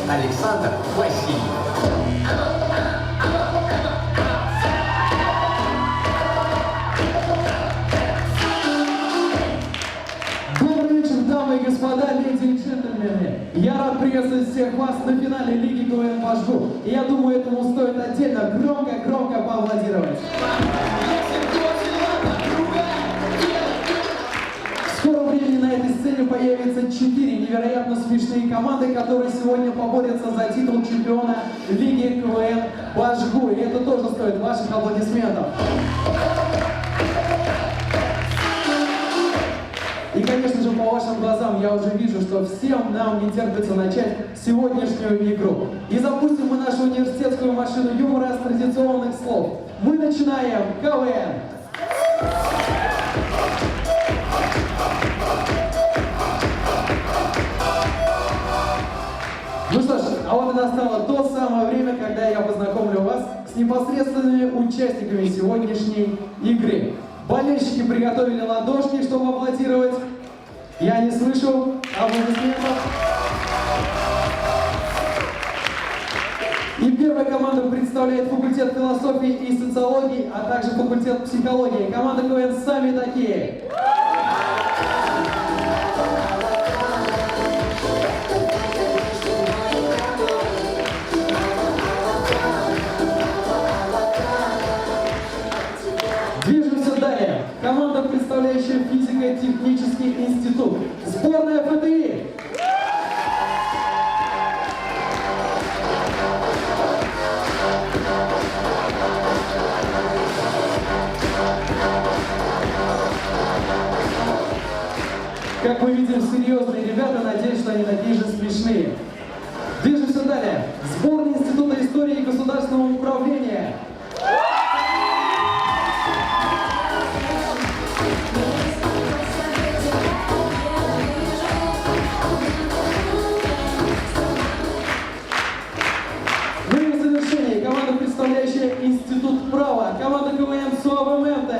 Александр Васильев. Дамы и господа, леди и джентльмены, я рад приветствовать всех вас на финале Лиги КВН «Башгу». И я думаю, этому стоит отдельно громко поаплодировать. В скором времени на этой сцене появятся 4 невероятно смешные команды, которые сегодня поборются за титул чемпиона Лиги КВН «Башгу». И это тоже стоит ваших аплодисментов. И, конечно же, по вашим глазам я уже вижу, что всем нам не терпится начать сегодняшнюю игру. И запустим мы нашу университетскую машину юмора с традиционных слов. Мы начинаем КВН! Ну что ж, а вот и настало то самое время, когда я познакомлю вас с непосредственными участниками сегодняшней игры. Болельщики приготовили ладошки, чтобы аплодировать. Я не слышу аплодисментов. И первая команда представляет факультет философии и социологии, а также факультет психологии. Команда КВН «Сами такие». Движемся далее. Команда, представляющая физико-технический институт. Сборная ФТИ. Как мы видим, серьезные ребята, надеюсь, что они такие же смешные. Движемся далее. Сборная Института истории и государственного управления. Ну и в завершении команда, представляющая Институт права. Команда КВН СОВМТ.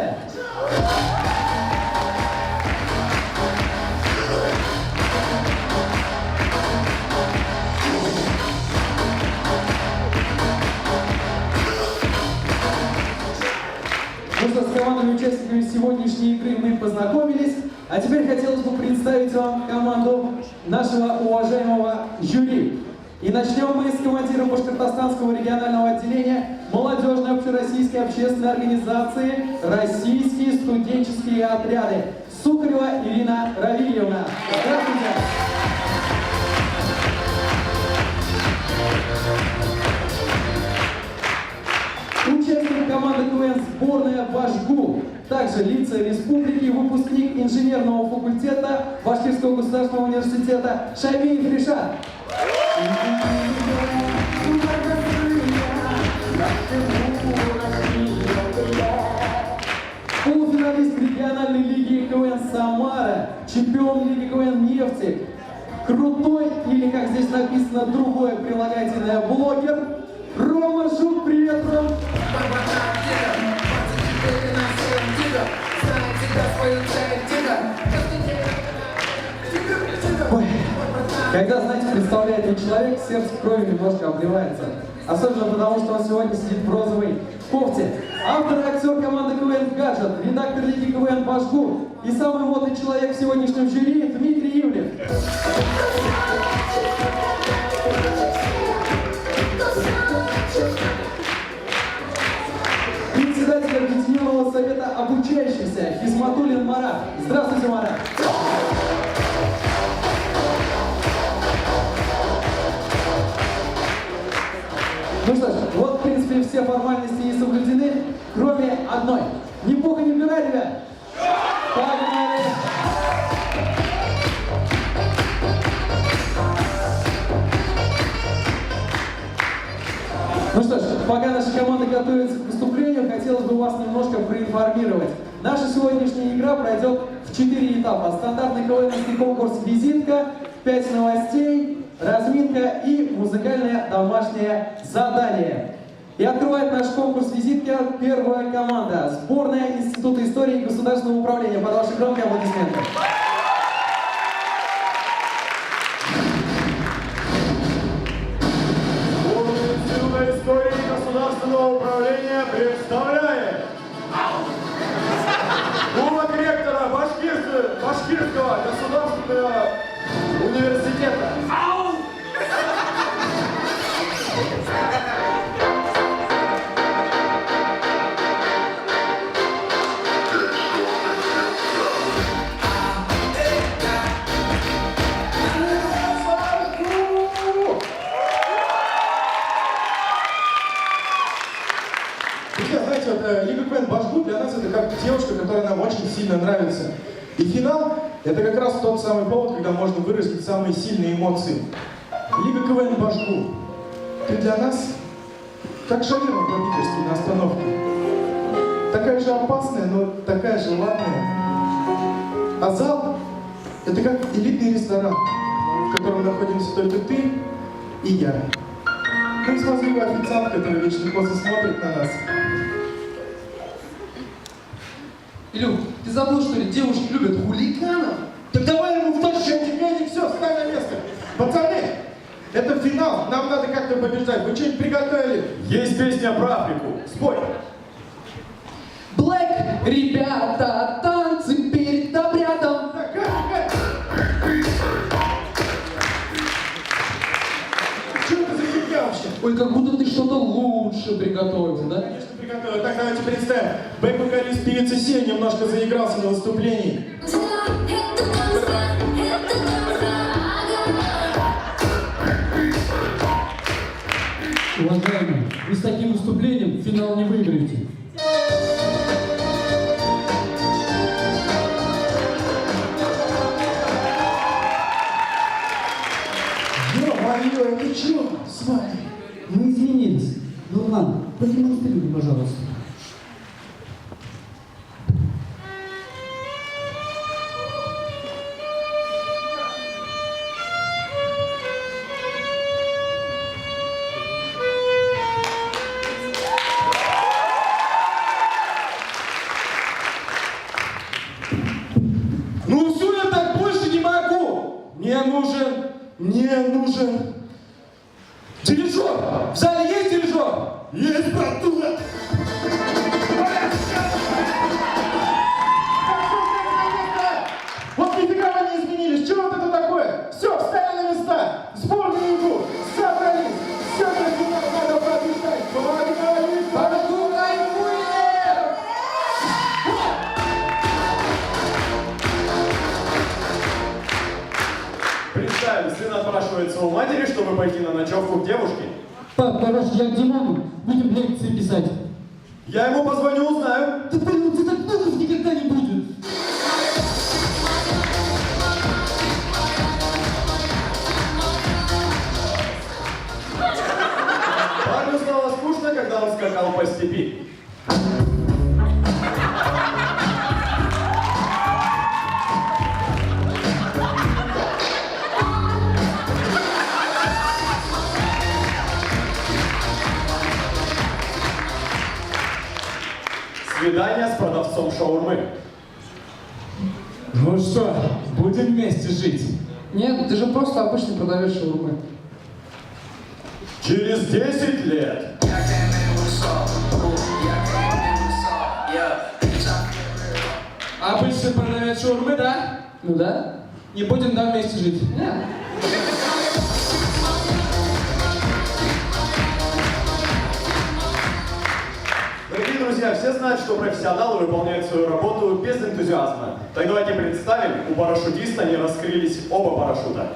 Ну что, с командами участниками сегодняшней игры мы познакомились, а теперь хотелось бы представить вам команду нашего уважаемого жюри. И начнем мы с командира Башкортостанского регионального отделения молодежной общероссийской общественной организации «Российские студенческие отряды» Сухарева Ирина Равильевна. Здравствуйте! Участник команды КВН «Сборная Башгу», также лица республики, выпускник инженерного факультета Башкирского государственного университета Шаймиев Ришат. Полуфиналист региональной лиги КВН «Самара», чемпион лиги КВН «Нефть», крутой, или, как здесь написано, другое прилагательное, блогер Рома Жук. Привет, Ром! Ой, когда, знаете, представляет мне человек, сердце кровью немножко обливается. Особенно потому, что он сегодня сидит в розовой кофте. Автор и актер команды КВН «Гаджет», редактор лиги КВН «Башгу» и самый модный человек в сегодняшнем жюри Дмитрий Ивлев. Председатель Объединенного совета обучающихся Хисматуллин Марат. Здравствуйте, Марат! Ну что ж, вот в принципе все формальности и соблюдены, кроме одной. Ни пуха, ни пера, ребят! Погнали! Ну что ж, пока наша команда готовится к выступлению, хотелось бы вас немножко проинформировать. Наша сегодняшняя игра пройдет в 4 этапа. Стандартный КВНовский конкурс «Визитка», 5 новостей, разминка и музыкальное домашнее задание. И открывает наш конкурс «Визитка» первая команда. Сборная Института истории и государственного управления. Под ваши громкие аплодисменты. Башкирского государственного университета. Ау! Друзья, знаете, вот Лига КВН Башгу для нас это как девушка, которая нам очень сильно нравится. И финал это как раз тот самый повод, когда можно выразить самые сильные эмоции. Лига КВН Башгу, ты для нас как шаверма по-питерски на остановке. Такая же опасная, но такая же ладная. А зал это как элитный ресторан, в котором находимся только ты и я. Ну и смазливая официантка, которая вечно косо смотрит на нас. Илюх, ты забыл, что ли, девушки любят хулиганов? Так давай ему в точку, и все, встань на место. Пацаны, это финал, нам надо как-то побеждать. Вы что-нибудь приготовили? Есть песня про Африку. Спой. Блэк, ребята, танцы перед обрядом. Так, как? Что это за фигня вообще? Ой, как будто ты что-то лучше приготовил, да? Конечно, приготовил. Так, давайте представим. Бэк-вокалист певицы Сия немножко заигрался на выступлении. Уважаемые, вы с таким выступлением финал не выиграете. Ё-моё, это чё с вами? Мы извинились. Нурлан, продемонстрируй, пожалуйста. Ну все, я так больше не могу. Мне нужен дирижер. В зале есть дирижер? Есть, братуха. Вот нифига вы не изменились. Чего вот это такое? Все, встали на места. Сборную игру. Собрались. Все для финала надо побеждать. Погнали. Представим, сын отпрашивается у матери, чтобы пойти на ночевку к девушке. Пап, короче, я к Димону. Будем лекции писать. Я ему позвоню, узнаю. Да блин, ты так много никогда не будет. Парню стало скучно, когда он скакал по степи. Свидание с продавцом шаурмы. Ну что, будем вместе жить? Нет, ты же просто обычный продавец шаурмы. Через 10 лет. Обычный продавец шаурмы, да? Ну да? Не будем, да, вместе жить? Нет. Дорогие друзья, все знают, что профессионалы выполняют свою работу без энтузиазма. Так давайте представим, у парашютиста не раскрылись оба парашюта.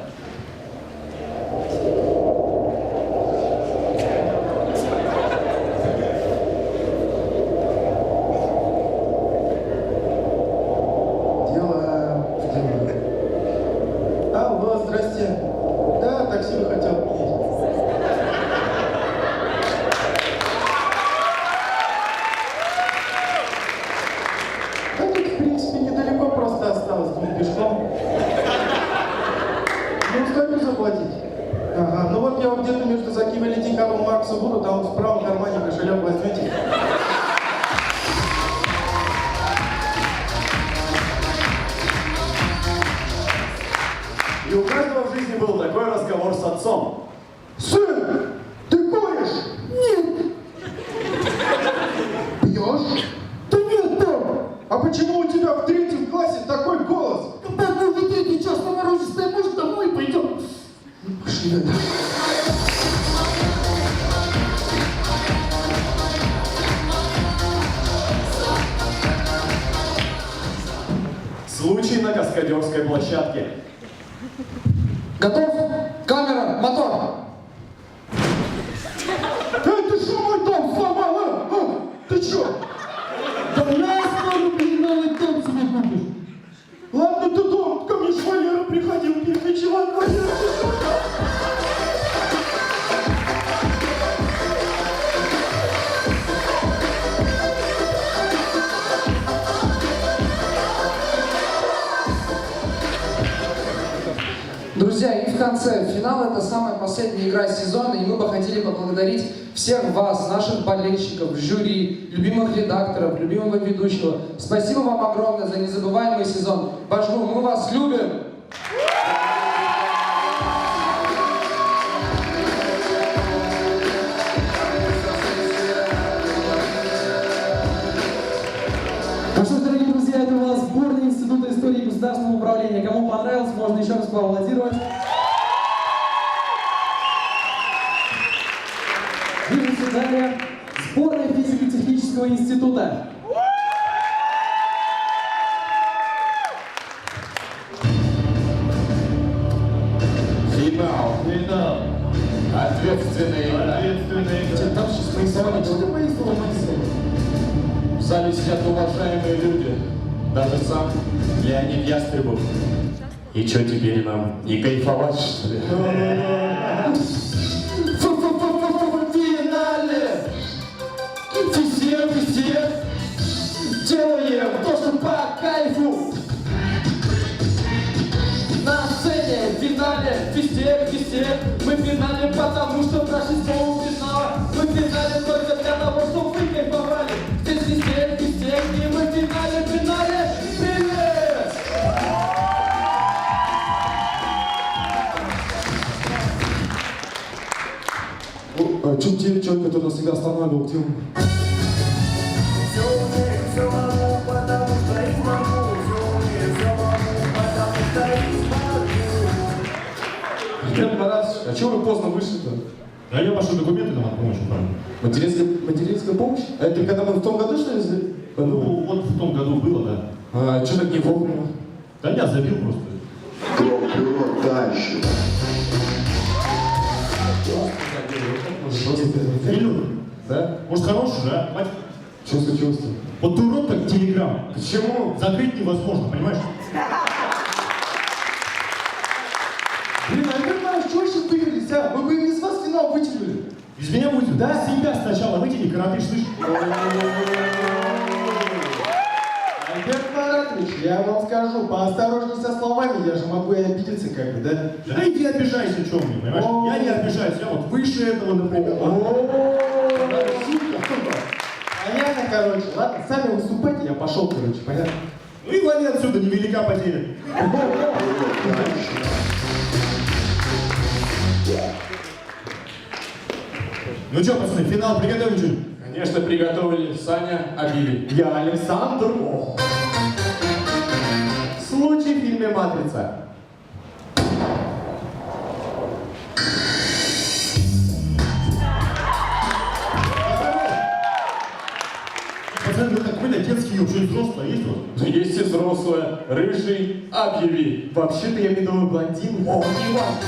Алло, здрасте. Да, такси бы хотел отменить. Да тут, в принципе, недалеко просто осталось, не пешком. Ну, стойку заплатить. Ага, ну вот я вот где-то между Заким и Леди Карлом Маркса буду, там вот в правом кармане кошелек возьмете. И у каждого в жизни был такой разговор с отцом. Сын, ты куришь? Нет. Пьешь? Да нет, папа. А почему у тебя в 3 классе такой голос? Да, Случай на каскадерской площадке. Готов? Камера, мотор! Ты что мой дом сломал, Ты чё? Да я оставлю, блин, новый дом себе купишь. Ладно, ты дом, ко мне швалера приходил, перекочевал, Валера. Друзья, и в конце, финал — это самая последняя игра сезона, и мы бы хотели поблагодарить всех вас, наших болельщиков, жюри, любимых редакторов, любимого ведущего. Спасибо вам огромное за незабываемый сезон. Бажгу, мы вас любим! Ну что ж, дорогие друзья, это была сборная Института истории и государственного управления. Кому понравилось, можно еще раз поаплодировать. Движемся далее. Сборная физико-технического института. Финал. Ответственная игра. В зале сидят уважаемые люди. Даже сам Леонид Ястребов. И что теперь нам? Не кайфовать, что ли? В финале! Все делаем то, что по кайфу! На сцене, в финале, везде, мы в финале, потому что наше шоу финала. Мы в финале только для того, чтобы вы кайфовали. Здесь везде, и мы в финале, привет! Чуть человек, который нас всегда останавливал, где он? Ребят, Марат, а чего вы поздно вышли-то? Да я ваши документы там от помощи правильно. Материнская помощь? Это когда мы в том году, что ли? Ну, вот в том году было, да. А что так не вовремя? Да я забил просто. Дальше. Фильм, Да? может, хороший же, а? Мать, Что случилось-то? вот ты урод как телеграм. Почему? Закрыть невозможно, понимаешь? Блин, а я понимаю, что еще выигрались, а? Мы бы из вас финал вытянули. Из меня будет, Да? себя сначала вытяни, коротыш, слышишь? Альберт Маратович, я вам скажу, поосторожней со словами, я же могу и обидеться как бы, да? Да иди обижайся, что мне, понимаешь? Я не обижаюсь, я вот выше этого, например. Понятно, короче. Ладно, сами выступайте, я пошел, короче, понятно? Ну и вали отсюда, невелика потеря. Ну что, пацаны, финал приготовили что-нибудь? Конечно, приготовили. Саня, обили. Я Александр. Случай в фильме «Матрица». Пацаны, вы такой, да, детский, что-нибудь взрослое есть у вас? Есть и взрослая. Рыжий, объяви. Вообще-то я медовый блондин. О, не важно.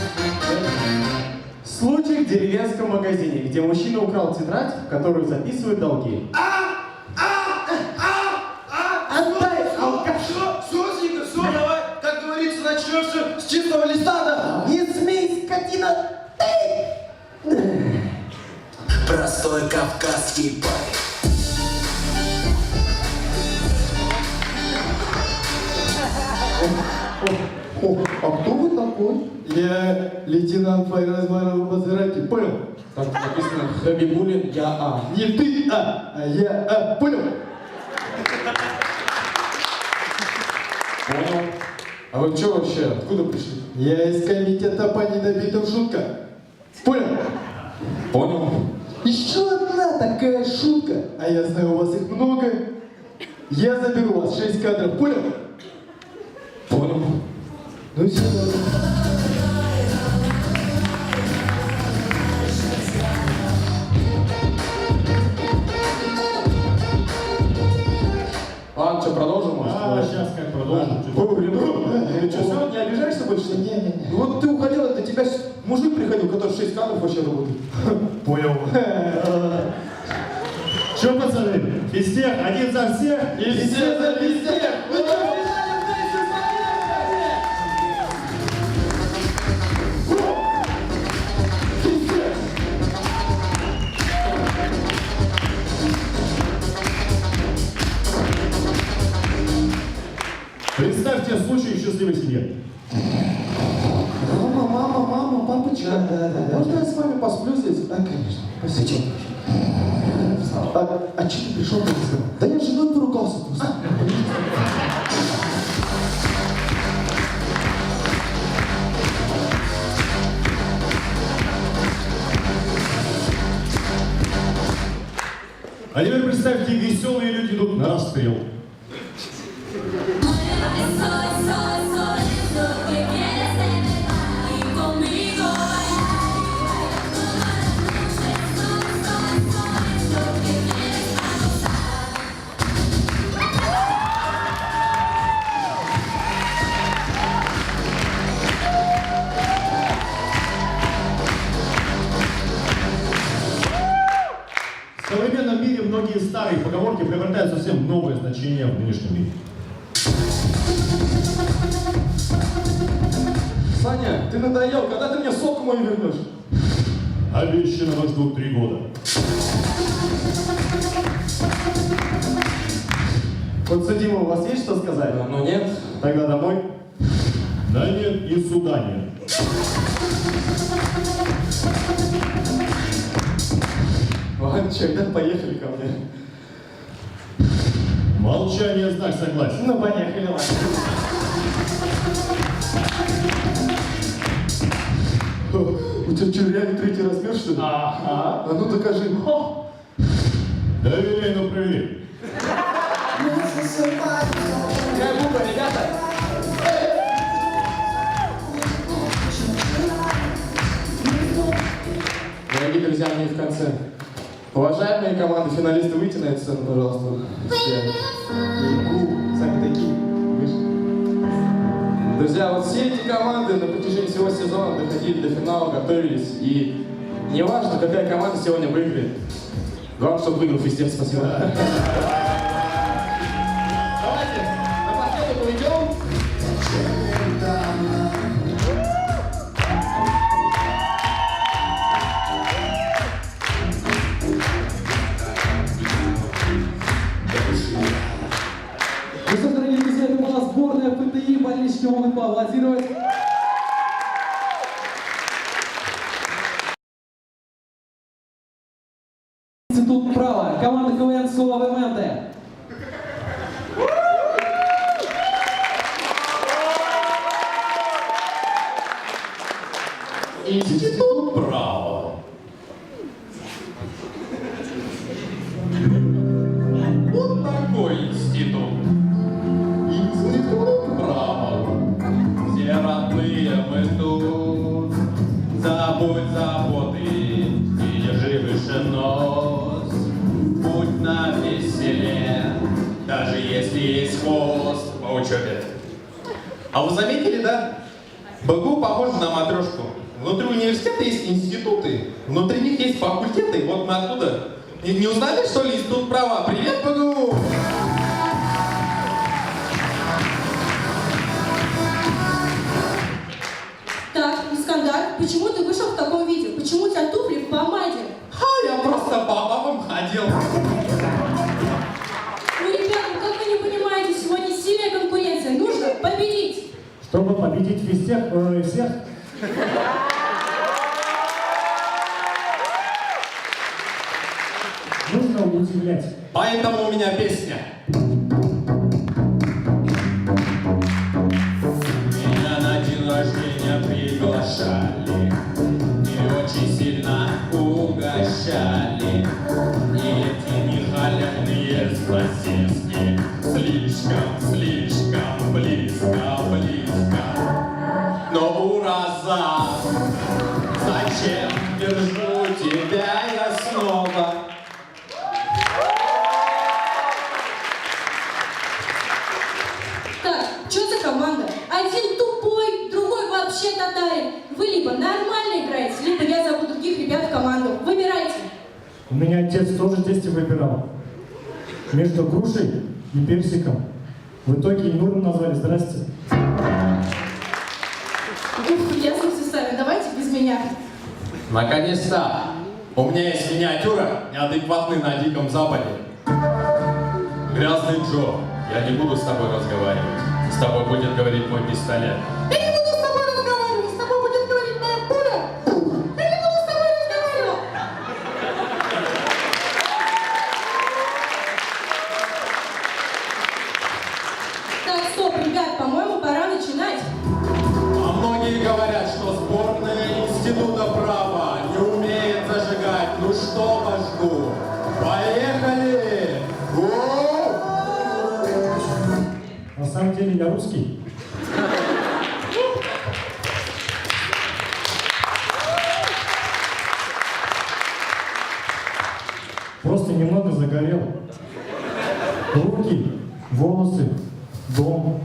Случай в деревенском магазине, где мужчина украл тетрадь, в которую записывают долги. Отдай, алкаш! Все, Зика, все, давай, как говорится, начнешь с чистого листа, да? Не смей, скотина! Простой кавказский парень. А кто вы такой? Я лейтенант Файразмаров Базарати, понял? Там написано Хабибулин, я А. Не ты, а я, понял? Понял. А вы что вообще? Откуда пришли? Я из комитета по недобитым шуткам. Понял? Понял. Еще одна такая шутка, а я знаю, у вас их много. Я заберу у вас 6 кадров, понял? Понял. Ну все, ладно. Ладно, что, продолжим, может? Сейчас как продолжим. Ты что, сам не обижаешься больше? Не. Вот ты уходил, это тебя мужик приходил, который 6 кадров вообще работает. Понял. Че, пацаны? Физтех, один за всех? И все за везде! Представьте случай в счастливой семье. Мама, папочка, можно я с вами посплю здесь? Да, конечно. Спасибо. А че ты пришел? Да я с женой поругался просто. А теперь представьте, веселые люди идут на расстрел. В современном мире многие старые поговорки приобретают совсем новое значение в нынешнем мире. Саня, ты надоел, когда ты мне сок мой вернешь? Обещанного ждут 3 года. Подсудимый, у вас есть что сказать? Ну нет. Тогда домой. Да нет, и суда нет. Ладно, че, тогда поехали ко мне. Молчание — знак согласия. Ну, поехали, ладно. У тебя что, реально 3-й размер, что ли? Ага. А ну докажи. Доверяй, но проверяй. Какая буква, ребята? Дорогие друзья, мне в конце. Уважаемые команды, финалисты, выйти на эту сцену, пожалуйста. Все. Сами такие. Друзья, вот все эти команды на протяжении всего сезона доходили до финала, готовились. И неважно, какая команда сегодня выиграет. Главное, чтобы выиграл Физтех. Спасибо. Давайте, напоследок уйдем. Ну что, дорогие друзья, это была сборная ПТИ, болельщики могут поаплодировать. Институт права, команда КВН Суавементе. Институт права. Вот такой институт. Институт права. Все родные мы тут. Забудь заботы и держи выше нос. Будь на веселе, даже если есть хвост по учебе. А вы заметили, да? БГУ похоже на матрешку. Внутри университета есть институты, внутри них есть факультеты. Вот мы оттуда. Не узнали, что ли, институт права? Привет, БГУ! Так, Искандар, почему ты вышел в таком виде? Почему у тебя туфли в помаде? Я просто по бабам ходил. Ну, ребята, ну как вы не понимаете, сегодня сильная конкуренция, нужно победить. Чтобы победить всех, нужно удивлять. Поэтому у меня песня. Меня на день рождения приглашали и очень сильно угощали. И эти нехалявные сосиски слишком близко. Но ураза, зачем держу тебя я снова? наша команда. Один тупой, другой вообще татарин. Вы либо нормально играете, либо я зову других ребят в команду. Выбирайте. У меня отец тоже тесте выбирал. Между грушей и персиком. В итоге и Нуру назвали. Здрасте. Ух, ясно все сами. Давайте без меня. Наконец-то! У меня есть миниатюра, неадекватный на Диком Западе. Грязный Джо, я не буду с тобой разговаривать. С тобой будет говорить мой пистолет. Я не буду с тобой разговаривать. С тобой будет говорить моя пуля. Я не буду с тобой разговаривать. Так, стоп, ребят, по-моему, пора начинать. А многие говорят, что сборная института права не умеет зажигать. Ну что вас жду? Поехали! Гоу! На самом деле я русский. Просто немного загорел. Руки, волосы, дом.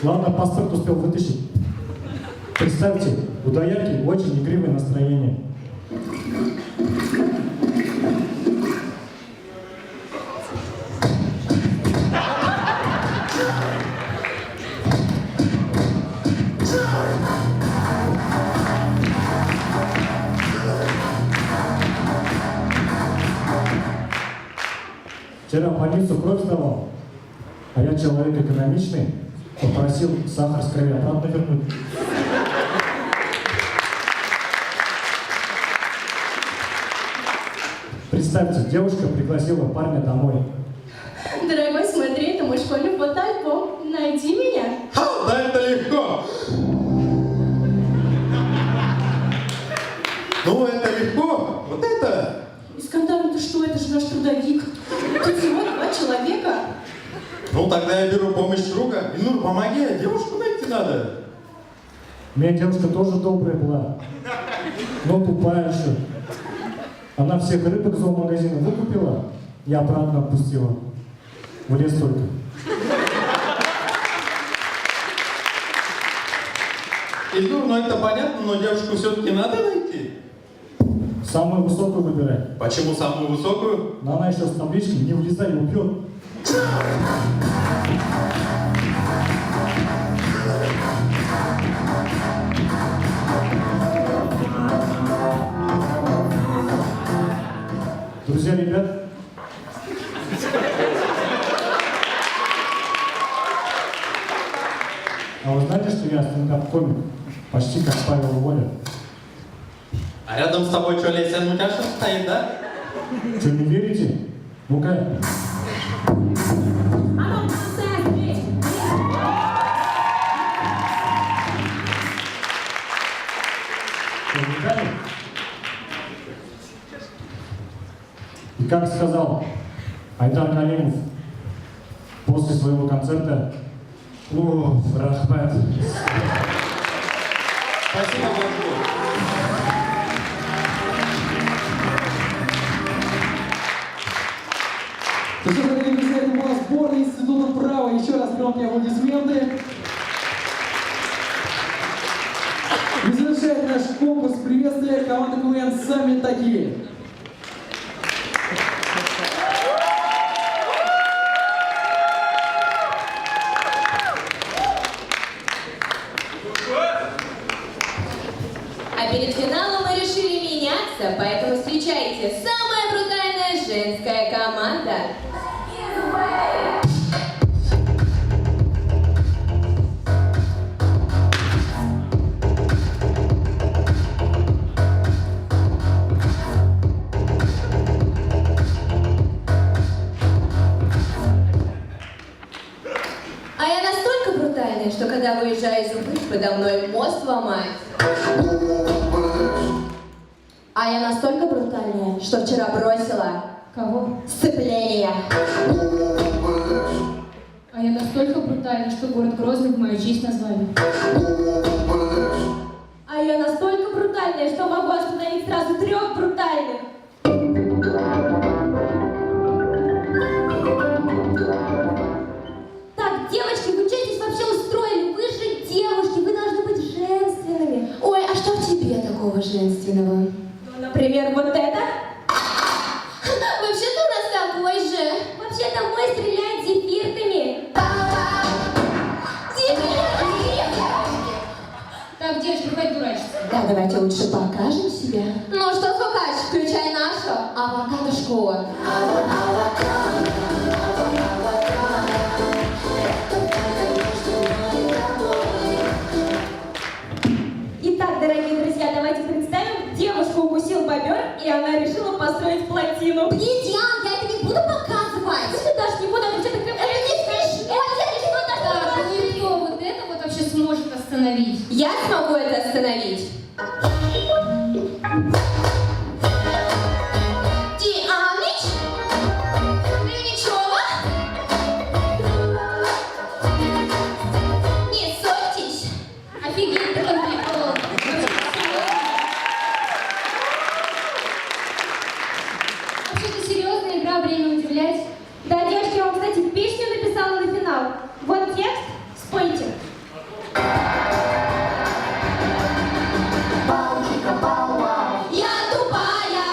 Ладно, паспорт успел вытащить. Представьте, у доярки очень игривое настроение. Вчера в больницу кровь сдавал, а я человек экономичный, попросил сахар с крови обратно вернуть. Представьте, девушка пригласила парня домой. Дорогой, смотри, это мой школьный фотоальбом. Найди меня. Да это легко! Ну это легко! Вот это! Искандар, ну ты что, это же наш трудовик. Тут всего 2 человека. Ну тогда я беру помощь друга. И ну помоги, девушку найти надо. У меня девушка тоже добрая была, но тупая еще. Она всех рыбок из зоомагазина выкупила и обратно отпустила. В лес только. Ильнур, ну это понятно, но девушку все-таки надо найти. Самую высокую выбирай. Почему самую высокую? Но она еще с табличкой «Не влезай, убьет». Друзья, ребят, а вы знаете, что я стендап-комик? Почти как Павел Воля. А рядом с тобой что, Леся Мутяшев стоит, да? Что, не верите? Ну-ка. Что, видали? И как сказал Айдар Калимов после своего концерта: «О, рахмет». Спасибо большое. Ну что, дорогие друзья, это была сборная Института права. Еще раз громкие аплодисменты. И завершает наш конкурс приветствия команда КВН «Сами такие». А перед финалом мы решили меняться, поэтому встречайте, самая брутальная женская команда. А я настолько брутальная, что когда выезжаю из Уфы, подо мной мост ломает. А я настолько брутальная, что вчера бросила... Кого? Сцепление. А я настолько брутальна, что город Грозный в мою честь назвали. А я настолько брутальная, что могу остановить сразу 3 брутальных. Так, девочки, вы что здесь вообще устроили? давайте лучше покажем себя. Ну что, звукач, включай нашу авокадо-школу. Итак, дорогие друзья, давайте представим, девушку укусил бобер, и она решила построить плотину. Блин, Диан, я это не буду показывать. Ну ты даже не буду, это что-то как... Это не смешно. Так, ну и кто вот это вот вообще сможет остановить? Я смогу это остановить. Дианыч? Ничего? Не ссорьтесь. Офигеть, ты там прикол. Вообще-то серьезная игра, время удивлять. Да, девочки, я вам, кстати, песню написала на финал. Вот текст, спойте. Я тупая,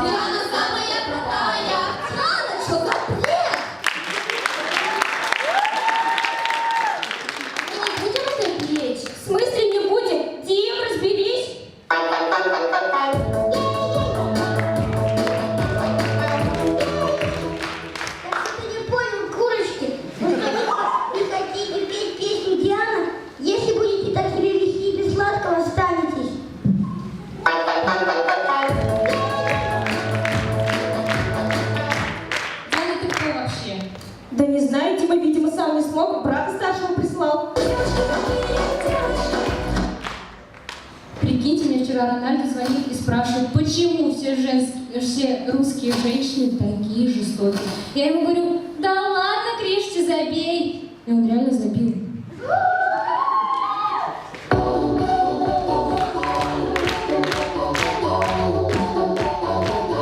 Диана самая крутая. Диана, что за бред? Мы не будем это петь? В смысле не будем? Дим, разберись. Ты не понял, курочки. Вы хотите петь песню Диана? Если будете так себя вести, без сладкого останетесь. Диана, ты кто вообще? Да не знаю, Дима, видимо, сам не смог, брата старшего прислал. Прикиньте, мне вчера Рональдо звонит и спрашивает, почему все русские женщины такие жестокие. Я ему говорю, да ладно, Кришти, забей. И он реально забил.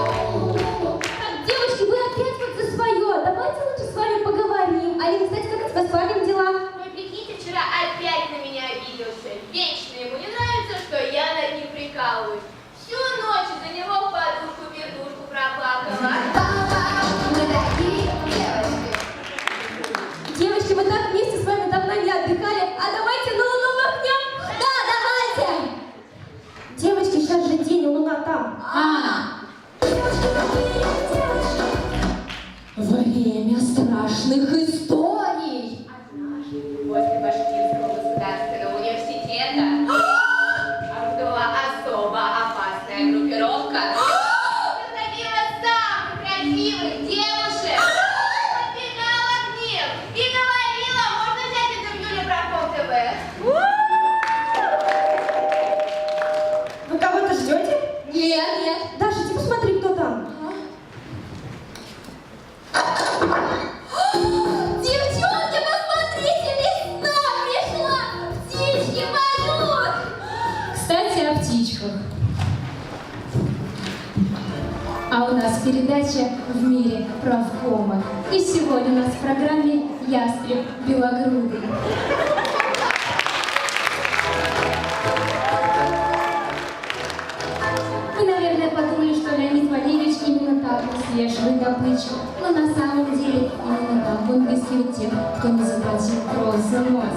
Так, девочки, вы опять вот за свое. Давайте лучше с вами поговорим. Алина, кстати, как у тебя с парнем дела? Вы прикиньте, вчера опять на меня обиделся. Вечно ему не нравится, что я над ним прикалываюсь. Всю ночь из-за него подушку-пердушку проплакала. Мы такие девочки. Девочки, мы так вместе с вами давно не отдыхали. А давайте на Луну махнем? Да, давайте! Девочки, сейчас же день, а Луна там. Время страшных историй. После Башкирского государственного университета орудовала особо опасная группировка. Задавила самых красивых девушек. Подбегала к ним и говорила, можно взять интервью Лебраком ТВ. Вы кого-то ждете? Нет, нет. Даша, иди посмотри, кто там. Девчонки, посмотрите, весна пришла! Птички поют! Кстати, о птичках. А у нас передача «В мире правкома». И сегодня у нас в программе «Ястреб белогрудый». Вы, наверное, подумали, что Леонид Валерьевич именно так выслеживает добычу. Но на самом деле именно так он выследит тех, кто не заплатил кровь за нос.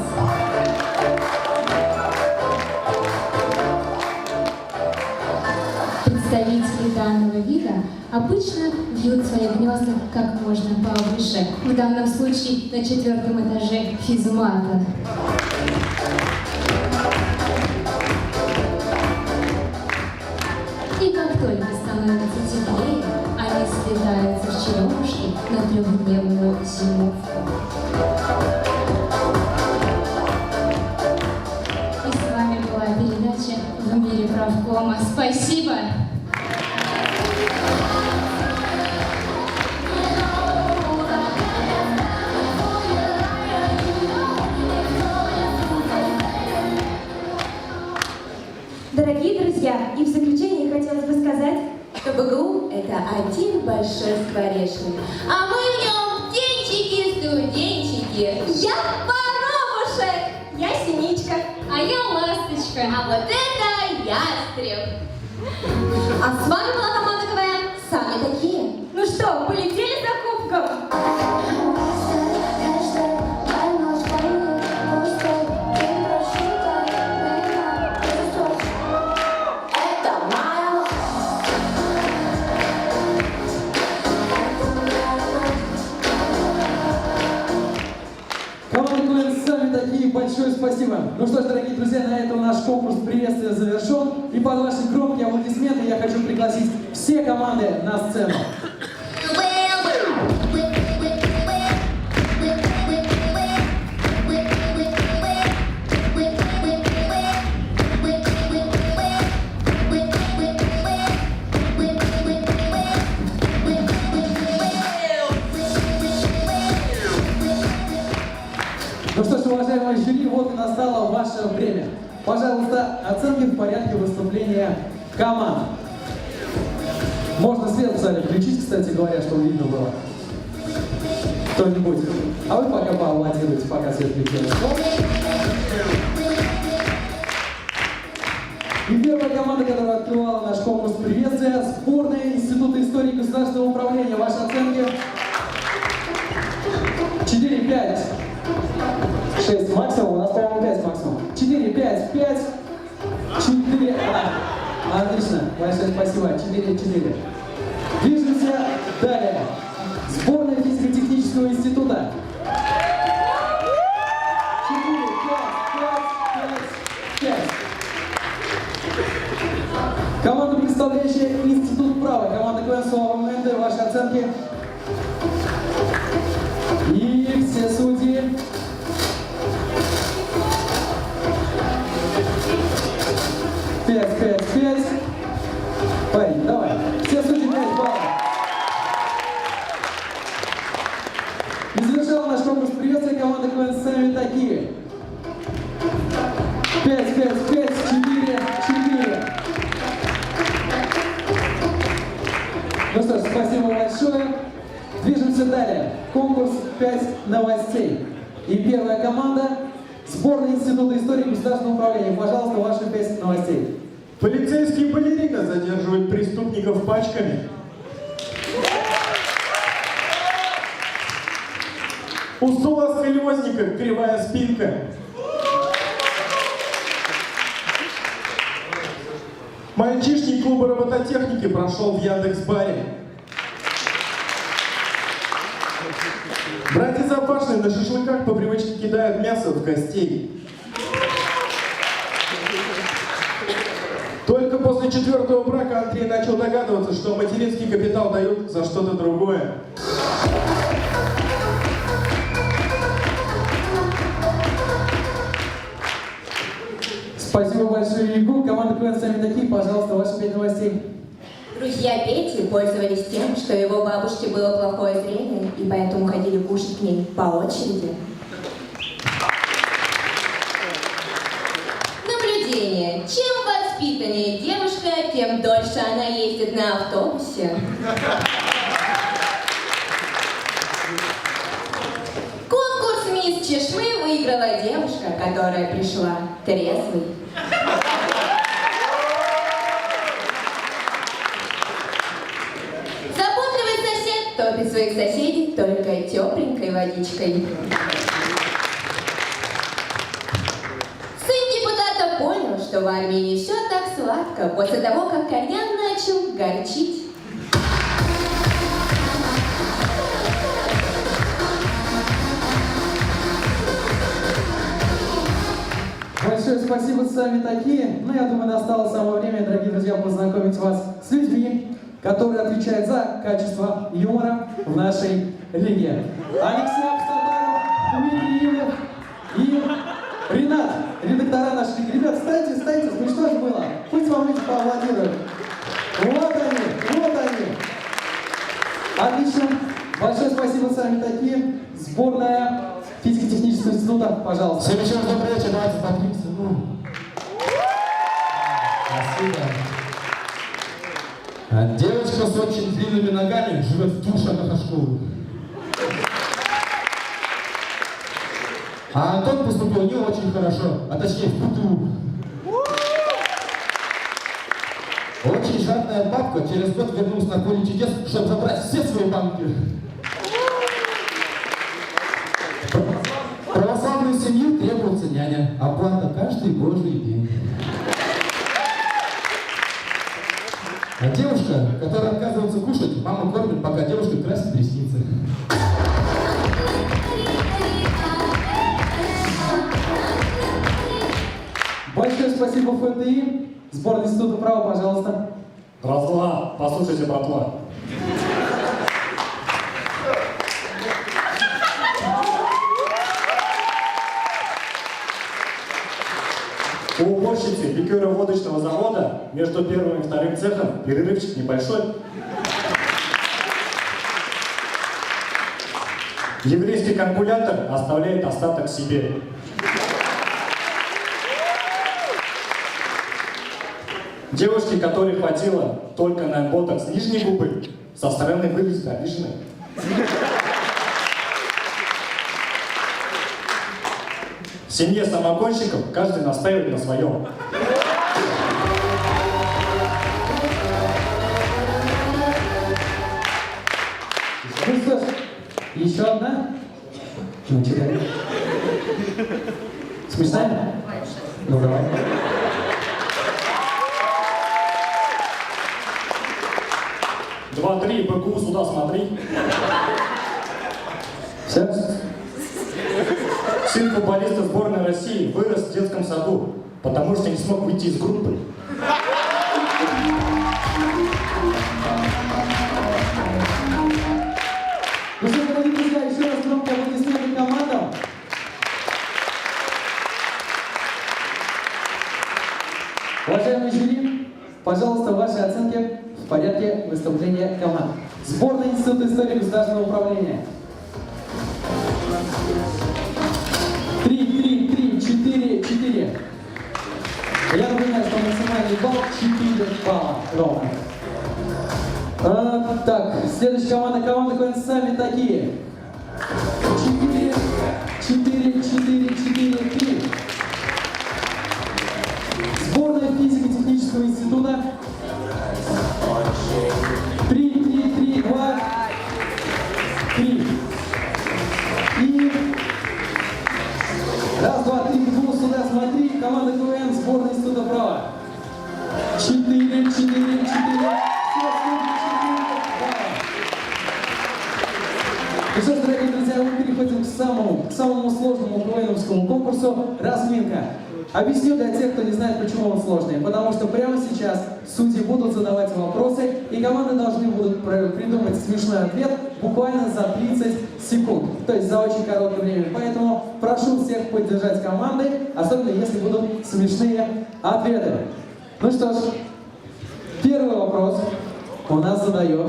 Представители данного вида обычно вьют свои гнезда как можно повыше, в данном случае на 4-м этаже физмата. И как только становится теплее, они слетаются в черемушки на 3-дневную зимовку. И с вами была передача «В мире правкома». Спасибо! Дорогие друзья, и в заключение хотелось бы сказать, что БГУ — это один большой скворечник, а мы в нем птенчики-студенчики. я воробушек, я синичка, А я ласточка. А вот это ястреб. а с вами была команда КВН «Сами такие». Ну что, полетели за кубком? Команда КВН сами такие, большое спасибо. Ну что ж, дорогие друзья, на этом наш конкурс приветствия завершен. И под ваши громкие аплодисменты я хочу пригласить все команды на сцену. Ну что ж, уважаемые жюри, вот и настало ваше время. Пожалуйста, оценки в порядке выступления команд. Можно свет в зале включить, кстати говоря, чтобы видно было. Кто-нибудь. А вы пока поаплодируйте, пока свет включается. И первая команда, которая открывала наш конкурс приветствия, сборная Института истории государственного управления. Ваши оценки? 4, 5. 6 максимум, у нас, по-моему, 5 максимум. 4, 5, 5, 4, отлично, большое спасибо, 4, 4. Движемся далее. Сборная физико-технического института. 4, 5, 5, 5, 5. Команда, представляющая Институт права. Команда КВН Слава МНД, ваши оценки. И все судьи. Пять, 5. Парень, давай. Все судьи 5 баллов. И завершала наш конкурс приветствия команда КВН сами такие. 5, 5, 5, 4, 4. Ну что ж, спасибо большое. Движемся далее. Конкурс 5 новостей. И первая команда — сборная Института истории государственного управления. Пожалуйста, ваши 5 новостей. Полицейские балерины задерживают преступников пачками. У стула сколиозника кривая спинка. Мальчишник клуба робототехники прошел в Яндекс.Баре. Братья Запашные на шашлыках по привычке кидают мясо в костей. Только после 4-го брака Андрей начал догадываться, что материнский капитал дают за что-то другое. Спасибо большое, Егор. Команда КВН сами такие. Пожалуйста, ваши 5 новостей. Друзья Пети пользовались тем, что его бабушке было плохое зрение, и поэтому ходили кушать к ней по очереди. Наблюдение. Чем воспитаннее девушка, тем дольше она ездит на автобусе. Конкурс «Мисс Чешмы» выиграла девушка, которая пришла трезвой. Заботливый сосед топит своих соседей только тепленькой водичкой. Сын депутата понял, что в армии не все так сладко после того, как кальян начал горчить. Большое спасибо, сами такие. Ну, я думаю, настало самое время, дорогие друзья, познакомить вас с людьми, которые отвечают за качество юмора в нашей лиге. Алексей Абсатаров, Дмитрий Ивлев и Ренат, редактора нашей лиги. Ребят, встаньте, смешно же было. Пусть вам люди поаплодируют. Вот они. Отлично. Большое спасибо, сами такие. Сборная физико-технического института, пожалуйста. Всем еще раз добрый вечер, давайте поднимемся. Спасибо. Девочка с очень длинными ногами живет в 2 шагах от школы. А Антон поступил не очень хорошо, а точнее в ПТУ. Очень жадная бабка через год вернулась на поле чудес, чтобы забрать все свои банки. Православную семью требуется няня, оплата каждый божий день. А девушка, которая отказывается кушать, мама кормит, пока девушка красит ресницы. Большое спасибо ФТИ. Сборная Института права, пожалуйста. Раз-два, послушайте, братва. У уборщицы ликероводочного завода между первым и вторым цехом перерывчик небольшой. Еврейский калькулятор оставляет остаток себе. Девушке, которой хватило только на ботокс нижней губы, со стороны выглядит обиженной. В семье самогонщиков каждый настаивает на своем. Ну что ж, еще одна? Ну, читай. Смешная? Ну, давай. Два-три, БКУ, сюда смотри. Все? Сын футболиста сборной России вырос в детском саду, потому что не смог выйти из группы. Ну что, дорогие друзья, еще раз громкие аплодисменты командам. Уважаемые жюри, пожалуйста, ваши оценки в порядке выступления команд. Сборная Института истории государственного управления. 4. Я напоминаю, что максимальный балл 4 балла ровно. Так, следующая команда КВН сами такие. 4. Сборная физико-технического института. 3, 2, 3. И раз, два, три, бегу сюда, смотри, команда КВН, сборная Института права. 4. Все, 4. Ну что ж, дорогие друзья, мы переходим к самому сложному КВНовскому конкурсу «Разминка». Объясню для тех, кто не знает, почему он сложный. Потому что прямо сейчас судьи будут задавать вопросы, и команды должны будут придумать смешной ответ буквально за 30 секунд. То есть за очень короткое время. Поэтому прошу всех поддержать команды, особенно если будут смешные ответы. Ну что ж, первый вопрос у нас задает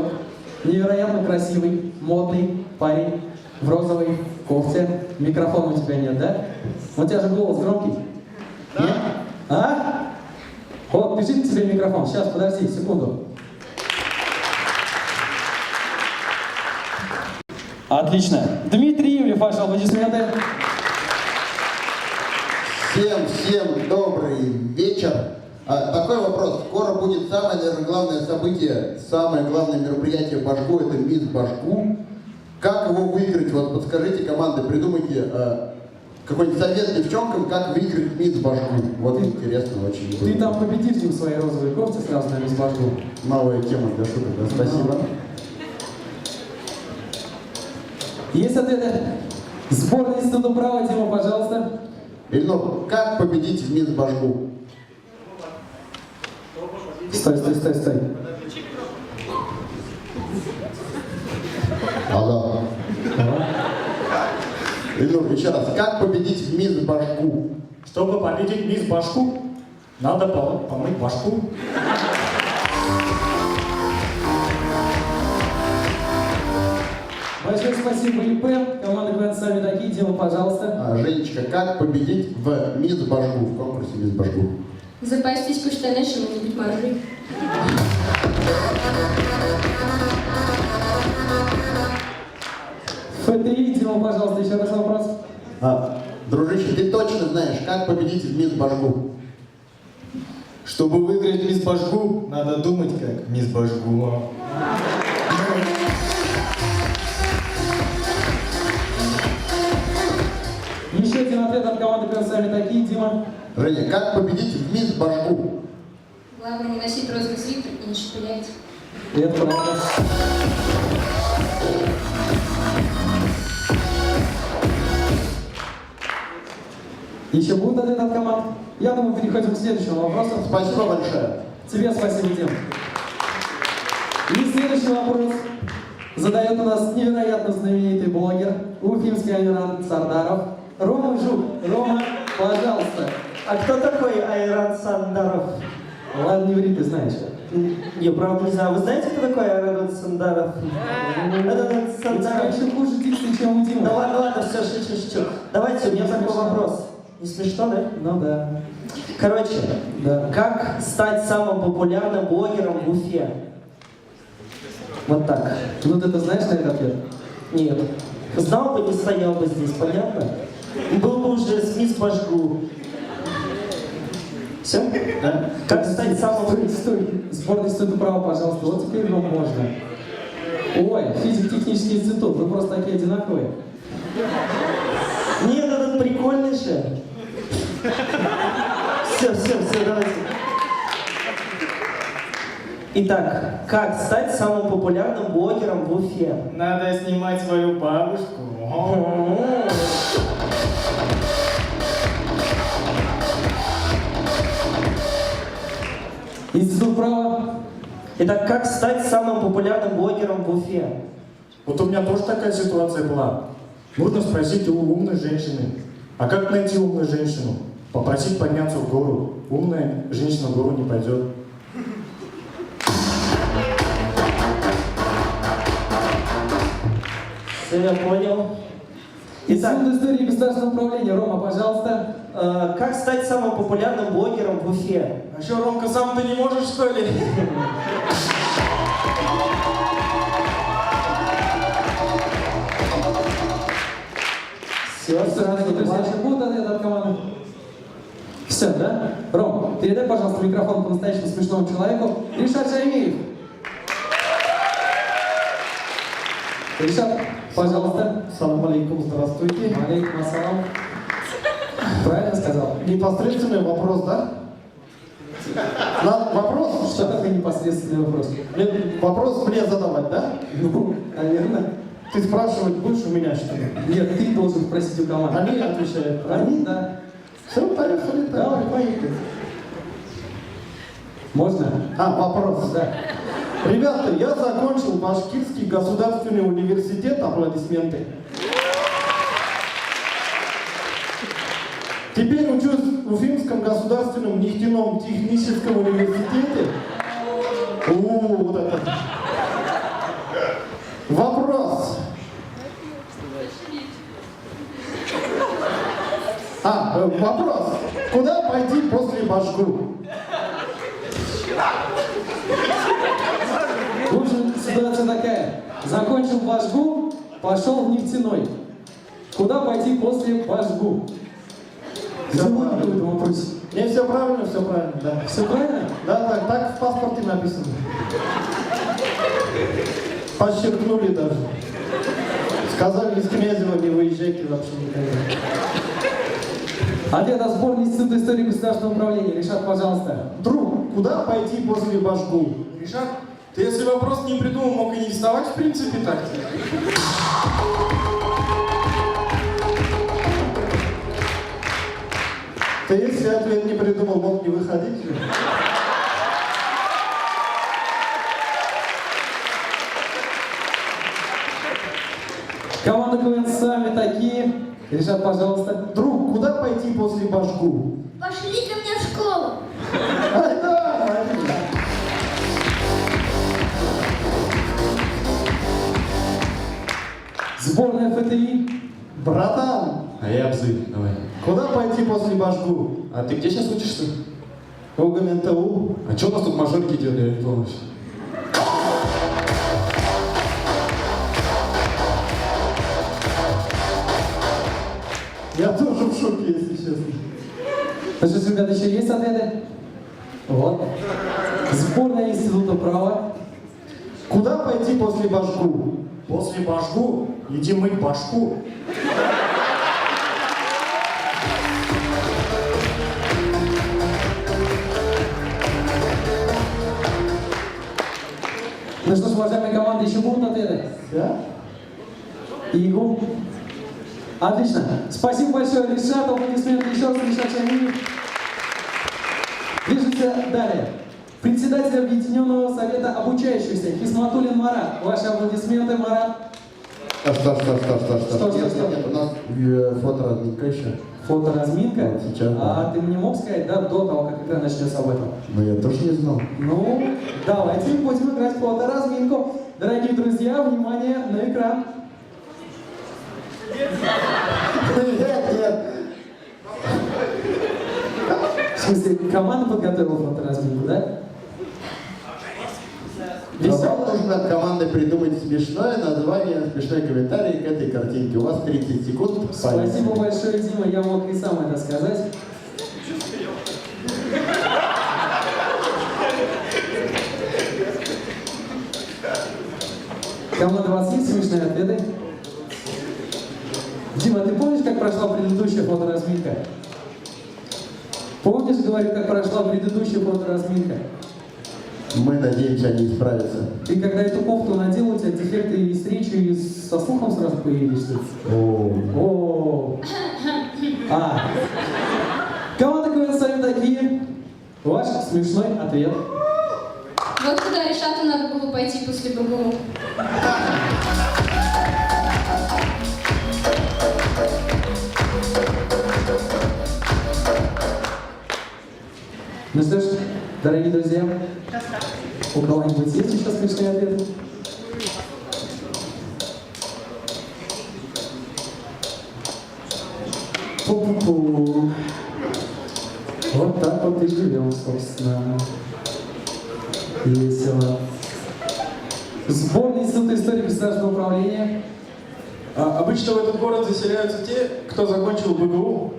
невероятно красивый, модный парень в розовой кофте. Микрофона у тебя нет, да? У тебя же голос громкий. Нет? А? Вот, бежит к тебе микрофон. Сейчас, подожди, секунду. Отлично. Дмитрий Ивлев, ваши аплодисменты. Всем добрый вечер. Такой вопрос. Скоро будет самое, наверное, главное событие, самое главное мероприятие Башку, это Мисс Башку. Как его выиграть? Вот подскажите, команды, придумайте какой-нибудь совет девчонкам, как выиграть Мисс Башку. Вот интересно очень. Ты там победитель в своей розовой кофте сразу на Мисс Башку. Новая тема для шуток, да, спасибо. Есть ответы? Сборная Института права, Дима, пожалуйста. Ильнур, как победить в Мисс Башку? Стой. Ага. Ильнур, еще раз. Как победить в Мисс Башку? Чтобы победить Мисс Башку, надо помыть башку. Большое спасибо, ИП. Команда КВН сами такие. Дима, пожалуйста. Женечка, как победить в Мисс Башку, в конкурсе Мисс Башку? Запастись куштаны, чему-нибудь моржи. ФТИ, Дима, пожалуйста, еще раз вопрос. Дружище, ты точно знаешь, как победить в Мисс Башку? Чтобы выиграть Мисс Башку, надо думать как Мисс Башку. Еще один ответ от команды КВН сами такие. Дима. Женя, как победить в Мисс Башку? Главное не носить розовый свитер и не шпилять. Это правда. Еще будут ответы от команд? Я думаю, переходим к следующему вопросу. Спасибо большое. Тебе спасибо, Дим. И следующий вопрос задает у нас невероятно знаменитый блогер, уфимский Айран Сардаров, Рома Жук. Рома, пожалуйста. А кто такой Айран Сандаров? Ладно, не ври, ты знаешь. Не, правда не знаю. Вы знаете, кто такой Айран Сандаров? У тебя еще хуже дикции, чем у Димы. Да ладно, все, шучу. Давайте, у меня такой вопрос. Не смешно, да? Ну да. Короче, да. Как стать самым популярным блогером в Уфе? Вот так. Ну ты знаешь на этот ответ? Нет. Знал бы, не стоял бы здесь, понятно? Был бы уже с мисс Башгу. Все? Да? Как стать самым... Стой. Сборный института права, пожалуйста. Вот теперь вам можно. Ой, физик-технический институт. Вы просто такие одинаковые. Нет, этот прикольный же. Все, давайте. Итак, как стать самым популярным блогером в Уфе? Надо снимать свою бабушку. Институт права. Итак, как стать самым популярным блогером в Уфе? Вот у меня тоже такая ситуация была. Нужно спросить у умной женщины. А как найти умную женщину? Попросить подняться в гору. Умная женщина в гору не пойдет. Все, я понял. Институт истории государственного управления. Рома, пожалуйста. Как стать самым популярным блогером в Уфе? А что, Ромка, сам ты не можешь, что ли? Все, сразу. Друзья, будут ответы от команды? Все, да? Ром, передай, пожалуйста, микрофон по-настоящему смешному человеку. Ришат Шаймиев. Ришат, пожалуйста. Салам алейкум, здравствуйте. Алейкум ассалам. Правильно сказал? Непосредственный вопрос, да? Вопрос? Что такое непосредственный вопрос? Вопрос мне задавать, да? Ну, наверное. Ты спрашивать будешь у меня, что ли? Нет, ты должен спросить у команды. Они отвечают. Они, да. Все, поехали. Давай, поехали. Можно? Вопрос. Да. Ребята, я закончил Башкирский государственный университет. Аплодисменты. Теперь учусь в Уфимском государственном нефтяном техническом университете. Вот это. Вопрос. Вопрос. Куда пойти после Башгу? В общем, ситуация такая. Закончил Башгу, пошел в нефтяной. Куда пойти после Башгу? Все правильно. правильно. Вопросе. Не, все правильно, да. Все правильно? Да, так в паспорте написано. Подчеркнули даже. Сказали, из Князева не выезжайте вообще никогда. Ответ от сборной Института истории государственного управления. Ришат, пожалуйста. Друг, куда пойти после Башгу? Ришат, ты если вопрос не придумал, мог и не вставать, в принципе, так. Ты если ответ не придумал, мог не выходить? Команда КВН сами такие. Ришат, пожалуйста. Друг, куда пойти после Башгу? Пошли ко мне в школу. Ай, да! Сборная ФТИ. Братан, А я Абзы, давай. куда пойти после Башгу? А ты где сейчас учишься? УГМТУ. А что у нас тут мажорики делали, я не помню. Я тоже в шоке, если честно. Ну что ж, ребята, еще есть ответы? Вот. Сборная Института права. Куда пойти после Башгу? После Башгу? Иди мыть башку. Ну что ж, уважаемые команды, еще будут ответы? Да? Игу. Отлично. Спасибо большое, Ришат. Аплодисменты еще раз, Ришат Шамилев. Движемся далее. Председатель Объединенного совета обучающихся Хисматуллин Марат. Ваши аплодисменты, Марат. Что? Что? Нет, у нас фоторазминка еще. Фоторазминка? Вот сейчас, да. А ты мне мог сказать, да, до того, как игра начнется об этом? Ну, я тоже не знал. Ну, давайте будем играть в фоторазминку. Дорогие друзья, внимание на экран. Нет. В смысле, команда подготовила фоторазминку, да? Вам нужно от команды придумать смешное название, смешной комментарий к этой картинке. У вас 30 секунд. Спасибо большое, Дима, я мог и сам это сказать. Команда, у вас есть смешные ответы? Дима, ты помнишь, как прошла предыдущая фоторазминка? Помнишь, говорю, как прошла предыдущая фоторазминка? Мы надеемся, они справятся. Ты когда эту кофту надел, у тебя дефекты и с речью, и со слухом сразу появились, что ли? О. Команда КВН сами такие. Ваш смешной ответ. Вот куда Ришату надо было пойти после БГУ. Ну что ж, дорогие друзья, у кого-нибудь есть еще смешные ответы? Пу-пу-пу. Вот так вот и живем, собственно. Весело. Сборный Института истории государственного управления. Обычно в этот город заселяются те, кто закончил БГУ.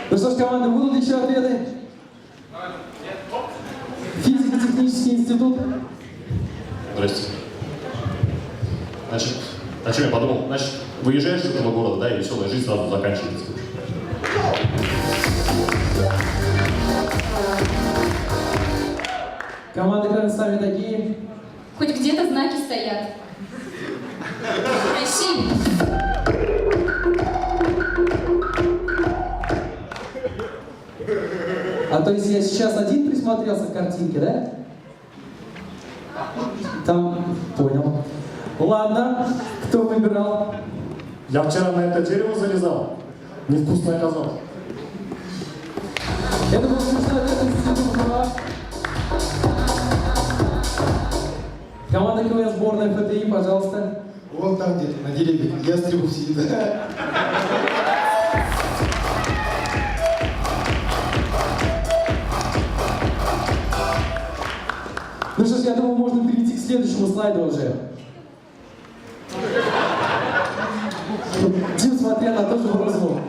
Ну что ж, команда, будут еще ответы? Физико-технический институт. Здрасте. Значит, о чем я подумал? Значит, выезжаешь из этого города, да, и веселая жизнь сразу заканчивается. Команды КВН сами такие. Хоть где-то знаки стоят. Ищи. А то есть я сейчас один присмотрелся к картинке, да? Там, понял. Ладно, кто выбирал? Я вчера на это дерево залезал. Невкусно оказалось. Это был смешной ответ института КВН. Команда КВН сборная ФТИ, пожалуйста. Вон там где-то, на дереве, ястребов сидит. Ну что ж, я думаю, можно перейти к следующему слайду уже. Дим, смотря на то же розову.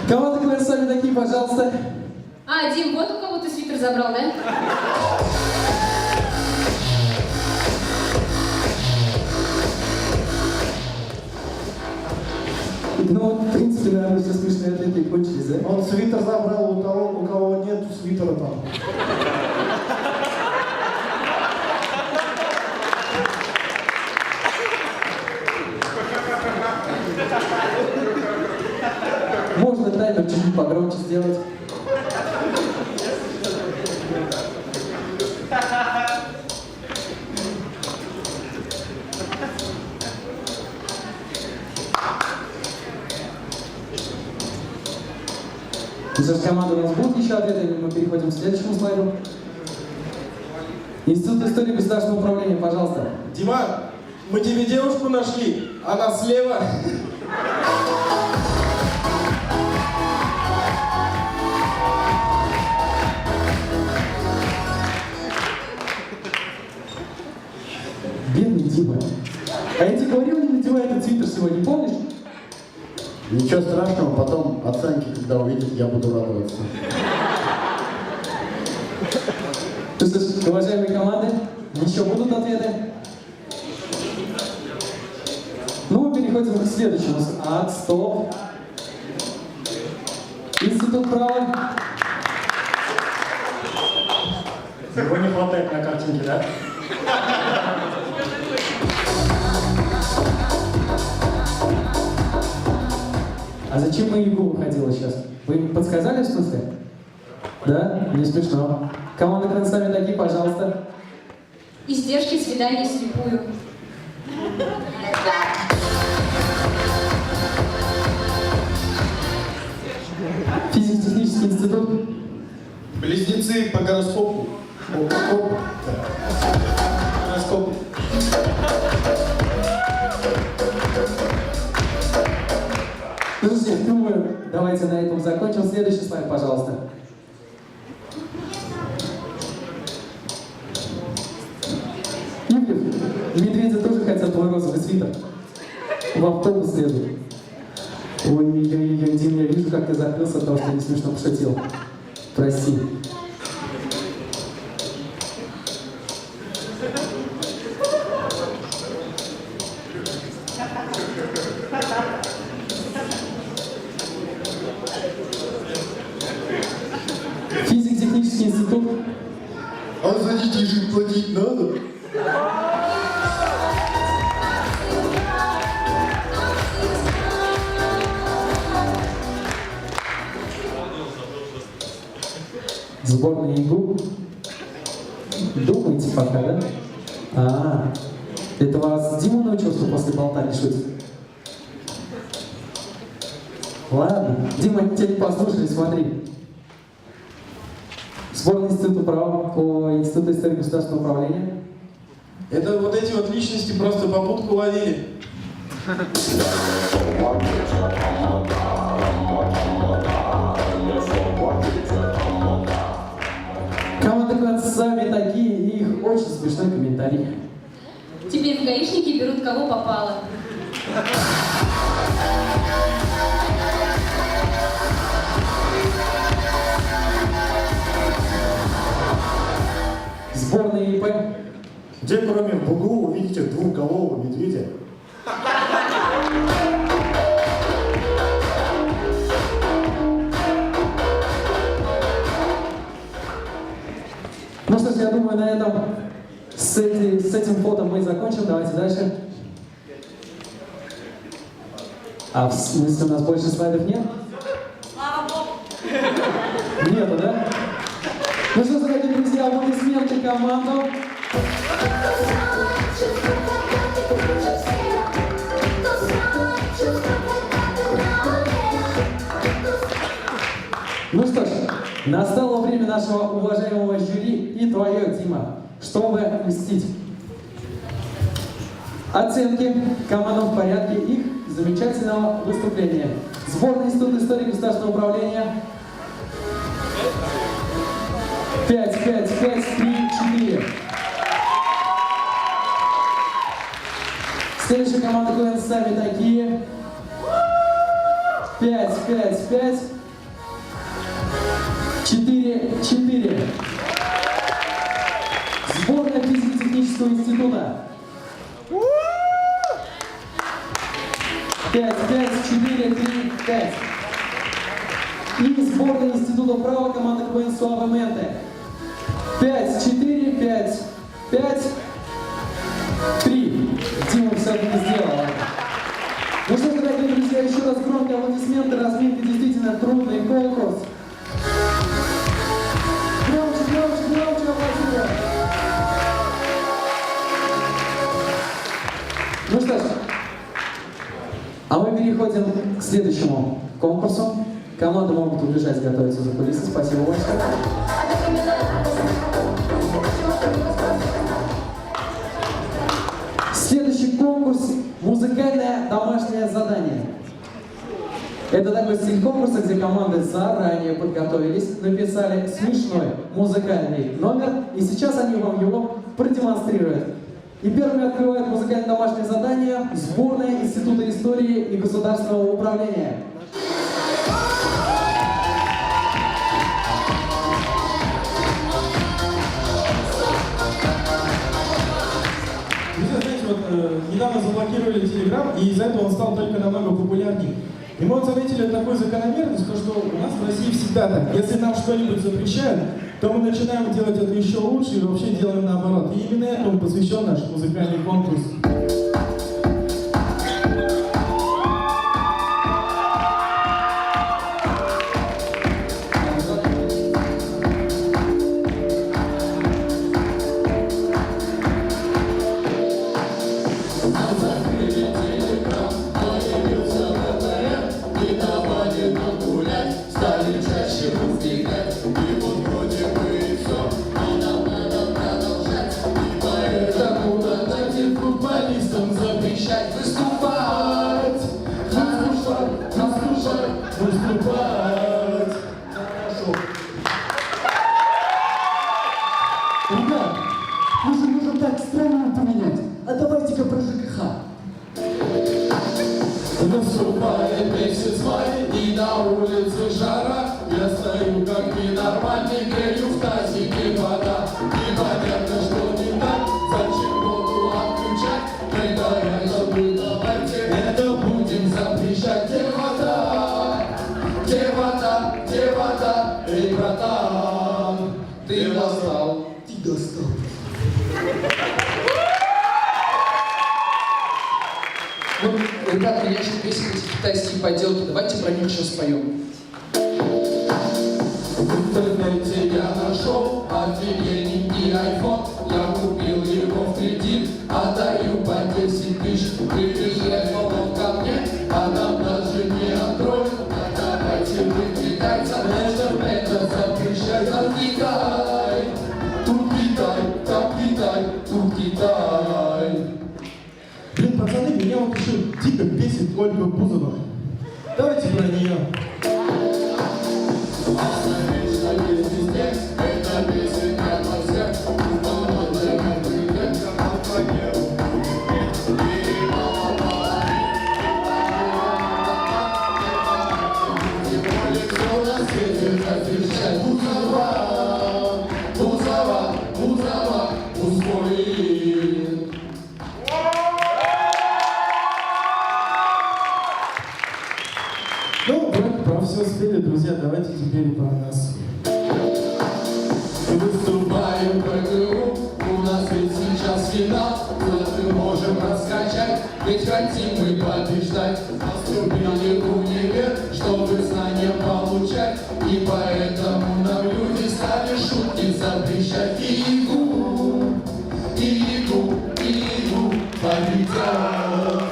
Команда КВН сами такие, пожалуйста. А, Дим, вот у кого ты свитер забрал, да? Ну вот, в принципе, наверное, все смешные ответы кончились, да? Он свитер забрал у того, у кого нет свитера там. Можно таймер чуть-чуть погромче сделать. Ну что ж, команда, у нас будут еще ответы, или мы переходим к следующему слайду? Институт истории государственного управления, пожалуйста. Дима, мы тебе девушку нашли, она слева. Бедный Дима. А я тебе говорил, не надевай этот свитер сегодня, помнишь? Ничего страшного, потом оценки, когда увидит, я буду радоваться. Ну что ж, уважаемые команды, еще будут ответы? Ну, мы переходим к следующему. Стоп. И институт права. Его не хватает на картинке, да? А зачем мы ИГУ выходила сейчас? Вы им подсказали, в смысле? Да? Не смешно. Команда КВН сами такие, пожалуйста. Издержки свидания слепую. Физико-технический институт. Близнецы по гороскопу. Гороскоп. Друзья, думаю, давайте на этом закончим. Следующий слайд, пожалуйста. Ивлев, медведи тоже хотят твой розовый свитер. В автобус лезут. Ой-ой-ой, Дим, я вижу, как ты закрылся от того, что не смешно пошутил. Прости. Физико-технический институт. А за детишек платить надо? Сборная ИГУ. Думаете пока, да? Это вас Дима научил, что после болта не шутит? Ладно, Дима, тебя не послушали, смотри. Сборная института права по Институту истории государственного управления. Это вот эти вот личности просто попутку ловили. Команда КВН сами такие, и их очень смешной комментарий. Теперь в гаишники берут кого попало. Сборная ИП. Где кроме БГУ вы видите двухголового медведя? Ну что ж, я думаю, на этом с этим фото мы закончим. Давайте дальше. А в смысле, у нас больше слайдов нет? Слава Богу! Нету, да? Ну что ж, дорогие друзья, аплодисменты команду. Ну что ж, настало время нашего уважаемого жюри и твое, Дима, чтобы мстить. Оценки командам в порядке их замечательного выступления. Сборная Института истории государственного управления. 5, 5, 5, 3, 4. Следующая команда КВН сами такие. 5, 5, 5. 4, 4. Сборная физико-технического института. 5, 5, 4, 3, 5. И сборная института права команда КВН Суавементе. 5, 4, 5, 5, 3. Дима все-таки сделала. Ну что ж, дорогие друзья, еще раз громкие аплодисменты. Разминка действительно трудный конкурс. Громче, громче, громче аплодируем. Ну что ж, а мы переходим к следующему конкурсу. Команды могут убежать, готовиться за кулисы. Спасибо большое. Следующий конкурс – музыкальное домашнее задание. Это такой стиль конкурса, где команды заранее подготовились, написали смешной музыкальный номер, и сейчас они вам его продемонстрируют. И первыми открывает музыкальное домашнее задание сборная Института истории и государственного управления. Друзья, знаете, вот недавно заблокировали Telegram, и из-за этого он стал только намного популярнее. И мы вот заметили такую закономерность, то, что у нас в России всегда так. Если нам что-нибудь запрещают, то мы начинаем делать это еще лучше и вообще делаем наоборот. И именно этому посвящен наш музыкальный конкурс. Ребят, нужно так страну поменять. А давайте-ка про ЖКХ. Наступает месяц май, и на улице жара. Я стою как ненормальный, грею в тазике вода. Непонятно, что не так, зачем воду отключать? Когда я забыл, давайте это будем запрещать. Где вода? Где вода? Где вода? Эй, братан, ты достал. Ты достал. Ну, ребята, меня еще бесит эти китайские поделки. Давайте про них сейчас споем. В интернете я нашел офигенненький iPhone. Я купил его в кредит, отдаю по 10 тысяч. Приехал он ко мне, а нам даже не Android. Давайте вы китайцам это запрещать. Там Китай, тут Китай, там Китай, тут Китай. Блин, пацаны, меня вот еще дико бесит Ольга Бузова. Давайте про нее. Это бесит меня во всех, но надо выглядеть как алфагер. Тем более, кто на свете разрешает Бузова, Бузова, Бузова, ускорит. Ну, вроде про все успели, друзья, давайте теперь про нас. Выступаем в КГУ, у нас ведь сейчас финал. Мы можем раскачать, ведь хотим мы побеждать. Поступили в универ, чтобы знания получать. И поэтому нам люди стали шутки запрещать. Игу, игу, игу, победят.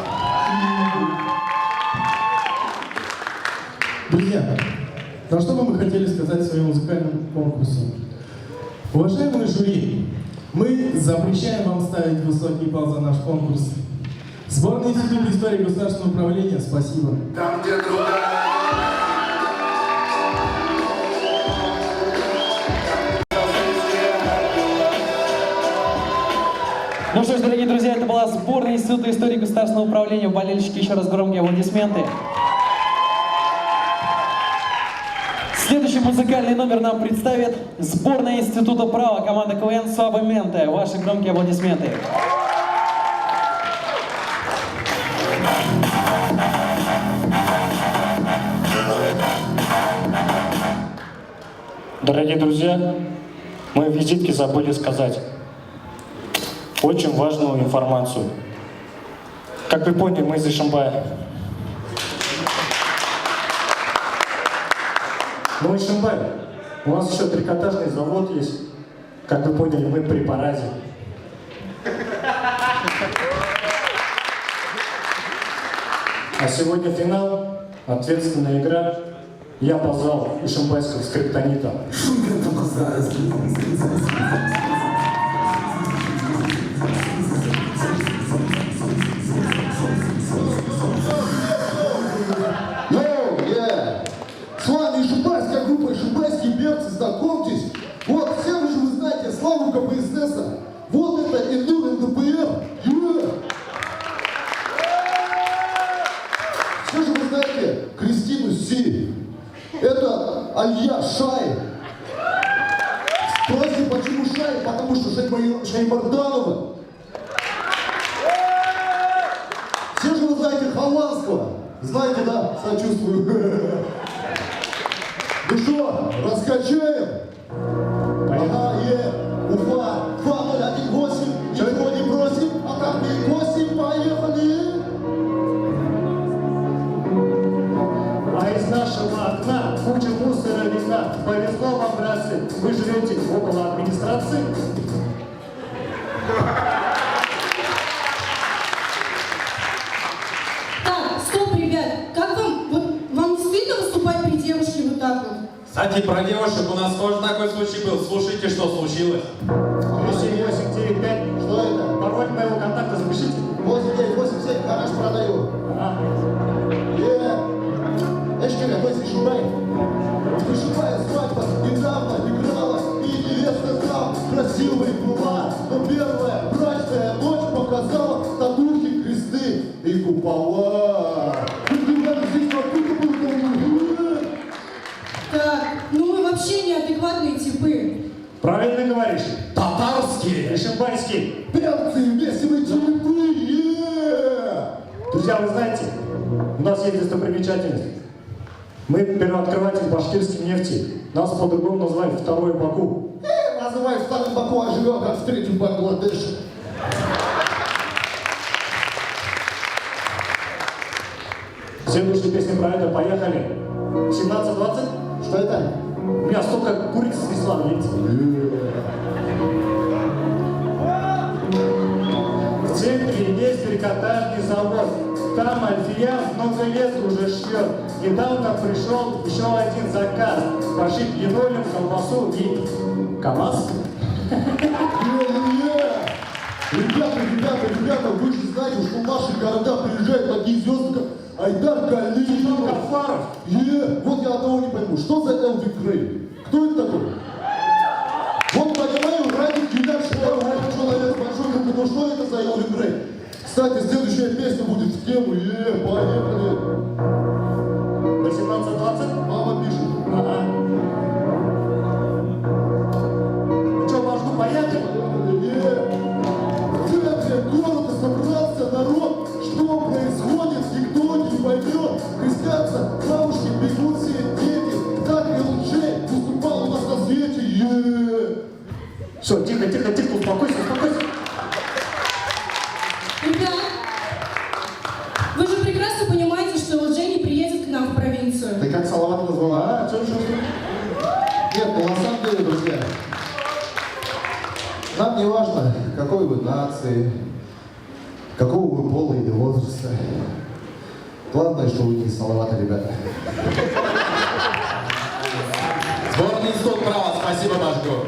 Друзья, ну что бы мы хотели сказать своему музыкальному конкурсу? Уважаемые жюри, мы запрещаем вам ставить высокий балл за наш конкурс. Сборная Института истории государственного управления, спасибо. Там, где Ну что ж, дорогие друзья, это была сборная Института истории государственного управления. Болельщики, еще раз громкие аплодисменты. Следующий музыкальный номер нам представит сборная Института права, команда КВН «Суабементе». Ваши громкие аплодисменты. Дорогие друзья, мы в визитке забыли сказать очень важную информацию. Как вы поняли, мы из Ишимбая. Ну, Ишимбай, у нас еще трикотажный завод есть. Как вы поняли, мы при параде. А сегодня финал, ответственная игра. Я позвал ишимбайского скриптонита. С вами ишимбайская группа «Ишимбайские берцы», знакомьтесь. Вот, все вы же вы знаете славу КПСС. Вот это Эндур НДПР. Все же вы знаете Кристину Си. Это Алья Шай. Спросите, почему Шай? Потому что Шаймарданова. Все же вы знаете Хованского. Знаете, да, сочувствую. Ну что, раскачаем? Ага, Уфа, 2018, никого не просим, а как мы косим, поехали! А из нашего окна куча мусора видна. Повезло вам, братцы, вы живете около администрации. Так, стоп, ребят, как вам, вот, вам не стыдно выступать при девушке вот так вот? Кстати, про девушек у нас тоже такой случай был. Слушайте, что случилось. 895. Что это? Пароль моего контакта запишите. 8987, гараж продаю. Эшкина, то есть Ишубай. Ишубай свадьба недавно играла, и невеста там красивой была. Но первая брачная ночь показала татухи, кресты и купола. Так, ну мы вообще неадекватные типы. Правильно говоришь. Татарские. Ишимбайские. Перцы, веселые черепы. Друзья, вы знаете, у нас есть достопримечательность. Мы первооткрыватель башкирской нефти. Нас по-другому назвали второе Баку. Называют старым Баку, а живем как в третьем Бангладеше. Следующая песня про это, поехали. 17-20? Что это? У меня столько курицы снесла, видите? В центре есть трикотажный завод. Там Альфия много лет уже шьет. Недавно пришел еще один заказ. Пошить линолеум, колбасу и КамАЗ. Ребята, вы же знаете, что в наши города приезжают такие звезды, как Айдар Галиев, Гафаров. Вот я одного не пойму, что за Элвин Грей? Кто это такой? Вот понимаю, ради Гиляр человек большой группы, но что это за Элвин Грей? Кстати, следующая песня будет в тему, поехали. 18-20? Мама пишет. Ага. Ну что, Башку, поехали? В центре города собрался народ. Что происходит, никто не поймет. Крестятся бабушки, бегут все дети. Так ЛЖ выступал у нас на свете. Все, тихо, успокойся. Ребят, вы же прекрасно понимаете, что ЛЖ не приедет к нам в провинцию. Ты как Салават назвала? Что? Нет, ну на самом деле, друзья, нам не важно, какой вы нации, какого вы пола или возраста. Главное, что вы не из Салавата, ребята. Сборный институт права. Спасибо, Башку.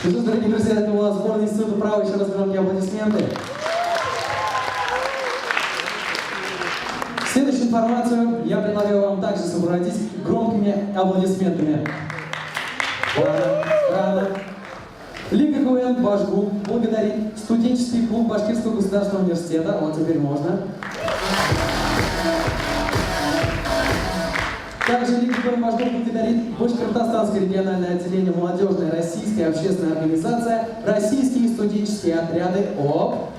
Ну что ж, дорогие друзья, это была сборная института права. Еще раз громкие аплодисменты. Следующую информацию я предлагаю вам также сопроводить громкими аплодисментами. Рано. Лига КВН «Башгу» благодарит студенческий клуб Башкирского государственного университета. Вот теперь можно. Также Лига КВН «Башгу» благодарит Башкортостанское региональное отделение молодежной российской общественной организации «Российские студенческие отряды ООП».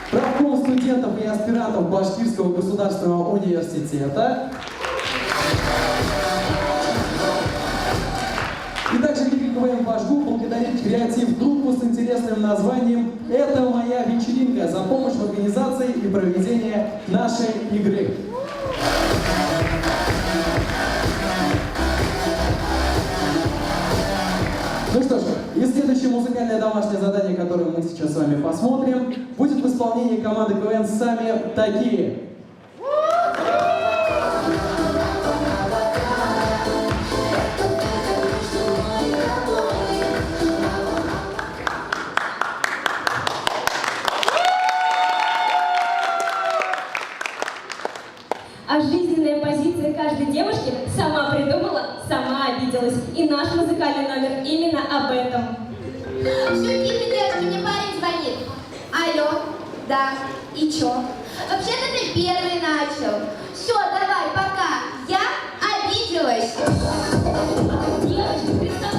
Правком студентов и аспирантов Башкирского государственного университета. И также Лига КВН «Башгу» благодарит креатив-группу с интересным названием «Это моя вечеринка» за помощь в организации и проведении нашей игры. Ну что ж, и следующее музыкальное домашнее задание, которое мы сейчас с вами посмотрим, будет в исполнении команды КВН «Сами такие». А жизненная позиция каждой девушки сама придумала, сама обиделась. И наш музыкальный номер именно об этом. Все тихо, девочки, мне парень звонит. Алло, да, и чё? Вообще-то ты первый начал. Все, давай, пока. Я обиделась. Девочки, представляете?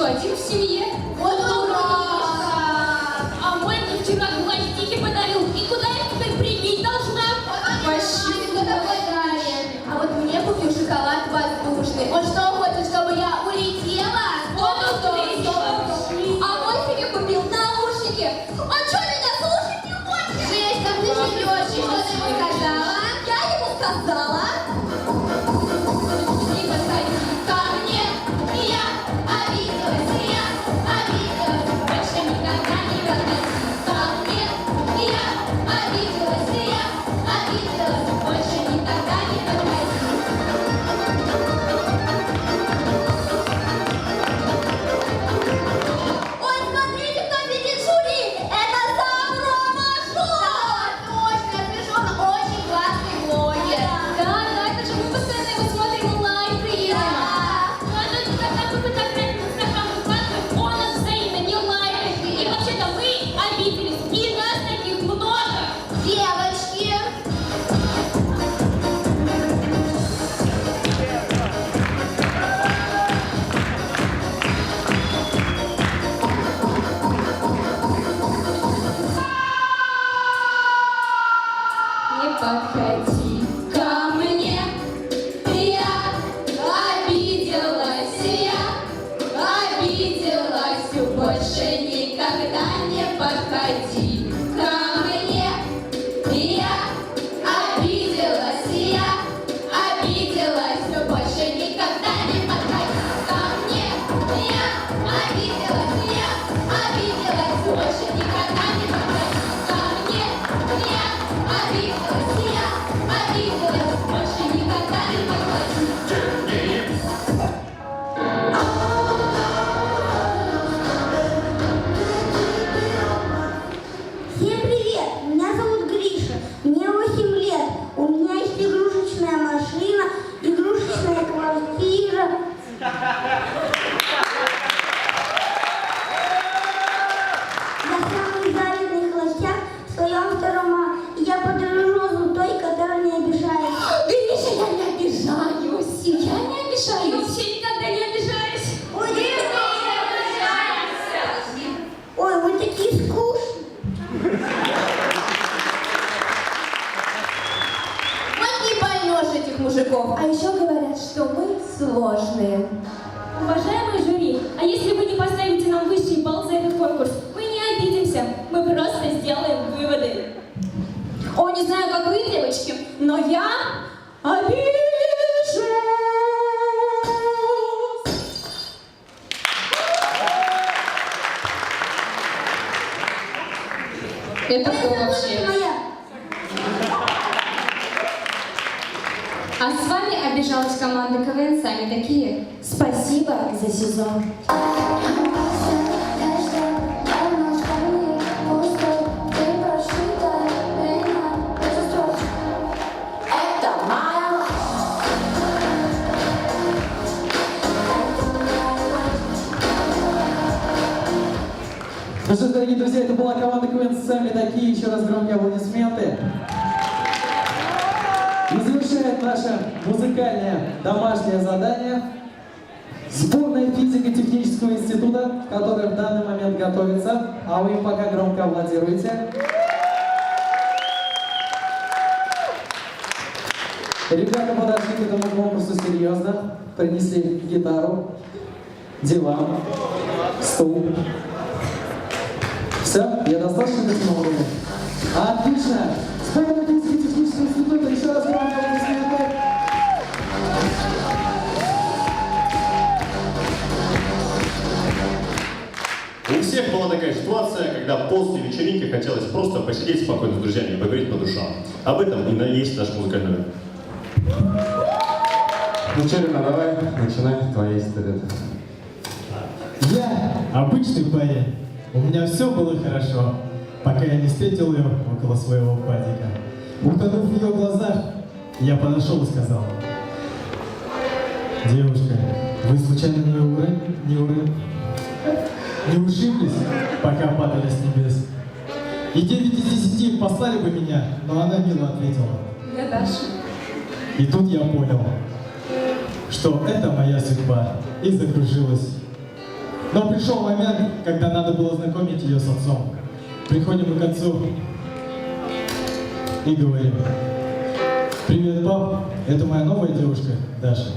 что, один в семье? Вот дурак! А мой мне вчера гвоздики подарил. И куда я теперь привить должна? Вообще, а вот мне купил шоколад воздушный. Он что, хочет, чтобы я улетела? А мой себе купил наушники. Он что, меня слушать не хочет? Жесть, как ты живешь? Что ты ему сказала? Я ему сказала. Не подходи ко мне. Я обиделась. Больше никогда не подходи ко мне. Я обиделась. Больше никогда не подходи. Ой, смотрите, кто сидит в жюри! Это сам Рома Шон! Точно, Шон очень классный блогер. Да, это же мы постоянно его смотрим онлайн при этом. Когда мы фотографии в Инстаграм выкладываем, он нас взаимно не лайкает. И вообще-то мы обиделись, и нас таких много. Девочки! Не подходи ко мне, я обиделась, больше никогда не подходи ко мне, я обиделась, больше никогда не подходи ко мне, я обиделась, больше никогда не подходи ко мне, я обиделась, больше никогда не подходи. Всем привет! Меня зовут Гриша. Мне 8 лет. У меня есть игрушечная машина, игрушечная квартира. Я самый завидный холостяк в своем втором и я подарю розу той, которая не обижается. Гриша, я не обижаюсь. Я не обижаюсь. Вообще никогда не обижаюсь. Ой, вы такие скучные. Вот не поймешь этих мужиков. А еще говорят, что мы сложные. Уважаемые жюри, а если вы не поставите нам высший балл за этот конкурс, мы не обидимся, мы просто сделаем выводы. О, не знаю, как вы, девочки, но я обижусь. Это кто вообще? Моя. А с вами обижалась команда КВН «Сами такие». Спасибо за сезон. Это моя. Ну что ж, дорогие друзья, это была команда КВН «Сами такие». Еще раз громкие аплодисменты. И завершает наше музыкальное домашнее задание сборная физико-технического института, которая в данный момент готовится, а вы им пока громко аплодируете. Ребята подошли к этому конкурсу серьезно, принесли гитару, диван, стул. Все, я достаточно дотянул время? Отлично! Сборная физико-технического института, еще раз громко аплодисменты. У всех была такая ситуация, когда после вечеринки хотелось просто посидеть спокойно с друзьями и поговорить по душам. Об этом и есть наш музыкальный номер. Ну, Черина, давай, начинай твоя история. Я обычный парень. У меня все было хорошо, пока я не встретил ее около своего падика. Утонув в ее глазах, я подошел и сказал: девушка, вы случайно не ушиблись, пока падали с небес? И 9 из 10 послали бы меня, но она мило ответила: Я Даша. и тут я понял, что это моя судьба, и закружилась Но пришел момент, когда надо было знакомить ее с отцом. Приходим мы к отцу и говорим: привет, пап, это моя новая девушка, Даша.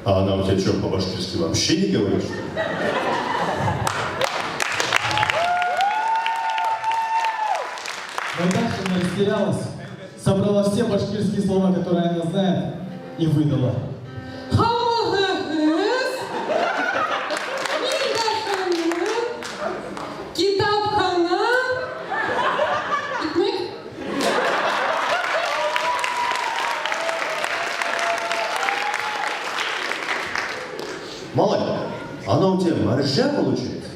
А она у тебя что, по-башкирски вообще не говорит, что ли? Но Даша не растерялась, собрала все башкирские слова, которые она знает, и выдала. Китапхана. Икмек. Малая, она у тебя моржа получается?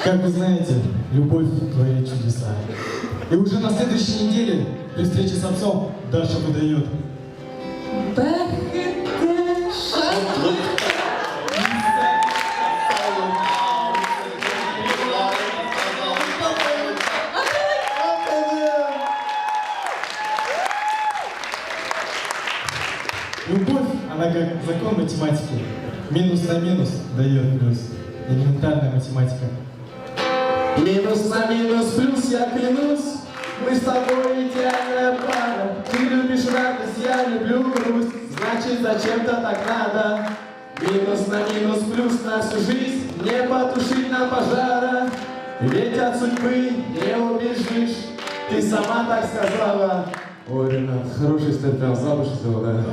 Как вы знаете, любовь творит чудеса. И уже на следующей неделе, при встрече с отцом, Даша выдает. Любовь, она как закон математики. Минус на минус дает плюс. Элементарная математика. Минус на минус плюс, я клянусь, мы с тобой идеальная пара. Ты любишь радость, я люблю грусть, значит зачем-то так надо. Минус на минус плюс на всю жизнь, не потушить нам пожара. Ведь от судьбы не убежишь, ты сама так сказала. Ой, Ренат, хороший стать прям замуж взял, да?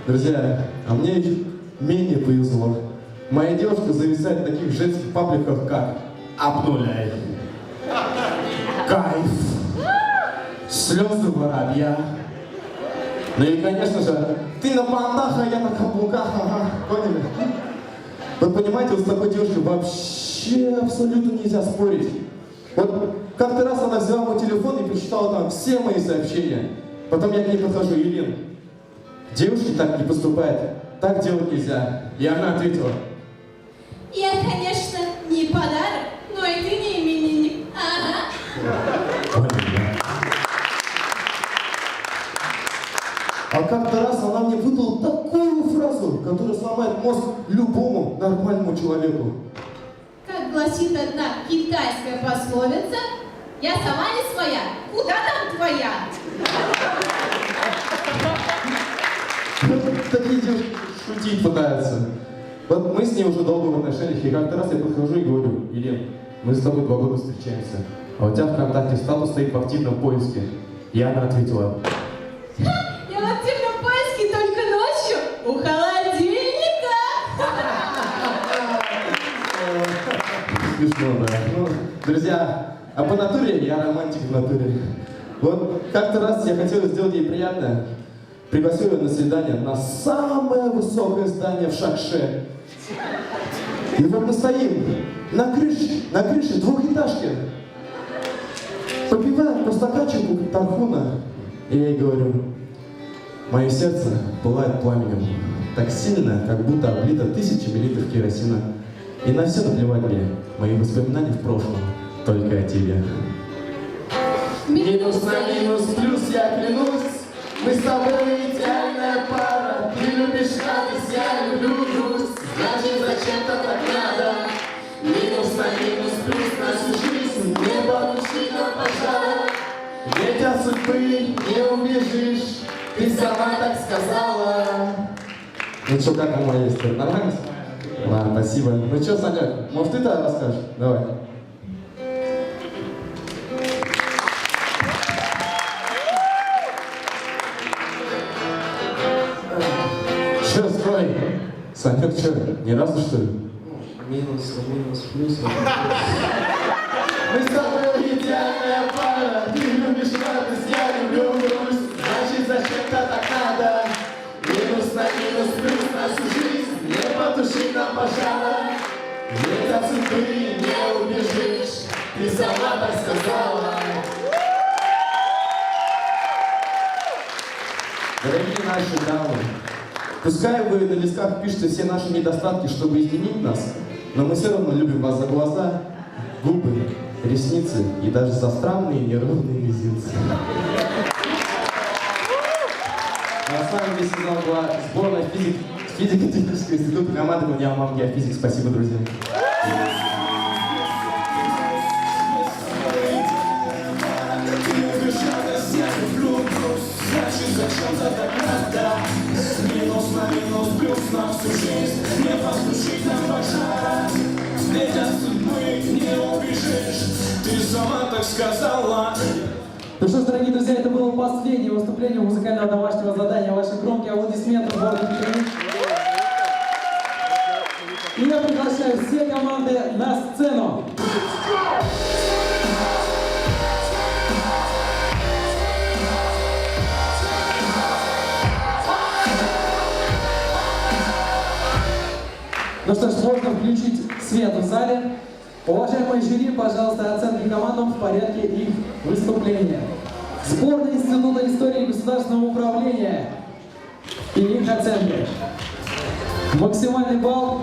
Друзья, а мне еще менее повезло. Моя девушка зависает в таких женских пабликах, как «Обнуляй», «Кайф», «Слезы воробья». Ну и, конечно же, «Ты на пандах, а я на каблуках», ага, поняли? Вы понимаете, вот с такой девушкой вообще абсолютно нельзя спорить. Вот как-то раз она взяла мой телефон и прочитала там все мои сообщения. Потом я к ней подхожу: Елена, девушки так не поступают, так делать нельзя. И она ответила: Я, конечно, не подарок, но и ты не именинник. Ага. А как-то раз она мне выдала такую фразу, которая сломает мозг любому нормальному человеку. Как гласит одна китайская пословица, я сама не своя, куда там твоя? Такие девушки шутить пытаются. Вот мы с ней уже долго в отношениях, и как-то раз я подхожу и говорю: Елена, мы с тобой 2 года встречаемся, а у тебя в ВКонтакте статус стоит в активном поиске. И она ответила: Я в активном поиске только ночью у холодильника. Смешно, да. Ну, друзья, а по натуре я романтик в натуре. Вот как-то раз я хотел сделать ей приятное. Пригласил ее на свидание на самое высокое здание в Шакше. И вот мы стоим на крыше 2-этажки. Попиваем по стаканчику тархуна. И я ей говорю: мое сердце пылает пламенем. Так сильно, как будто облито 1000 миллилитров керосина. И на все наплевать мне. Мои воспоминания в прошлом. Только о тебе. Минус на минус плюс, я клянусь, мы с тобой идеальная пара. Ты любишь радость, я люблю грусть, значит зачем-то так надо. Минус на минус плюс на всю жизнь, не получи нам пожара. Ведь от судьбы не убежишь, ты сама так сказала. Ну что, как вам моя история? Нормально? Ладно, спасибо. Ну что, Саня, может ты-то расскажешь? Давай. Че, стой? Санек, что, ни разу, что ли? Минус, плюс. Мы с тобой идеальная пара. Ты любишь радость, я люблю грусть. Значит, зачем-то так надо. Минус на минус плюс на всю жизнь. Не потуши нам пожара. Ведь от судьбы не убежишь. Ты сама так сказала. Дорогие наши дамы, пускай вы на листках пишете все наши недостатки, чтобы изменить нас, но мы все равно любим вас за глаза, губы, ресницы и даже за странные неровные мизинцы. А с нами весь сезон была сборная физико-технического института команды Униамам Геофизик. Спасибо, друзья. Значит, зачем-то так надо. Минус на минус, плюс на всю жизнь. Не послушать нам пожар. Ведь от судьбы не убежишь. Ты сама так сказала. Ну что ж, дорогие друзья, это было последнее выступление музыкального домашнего задания. Ваши громкие аплодисменты в городе Перми. И я приглашаю все команды на сцену. Ну что ж, можно включить свет в зале. Уважаемые жюри, пожалуйста, оценки командам в порядке их выступления. Сборная Института истории и государственного управления и их оценки. Максимальный балл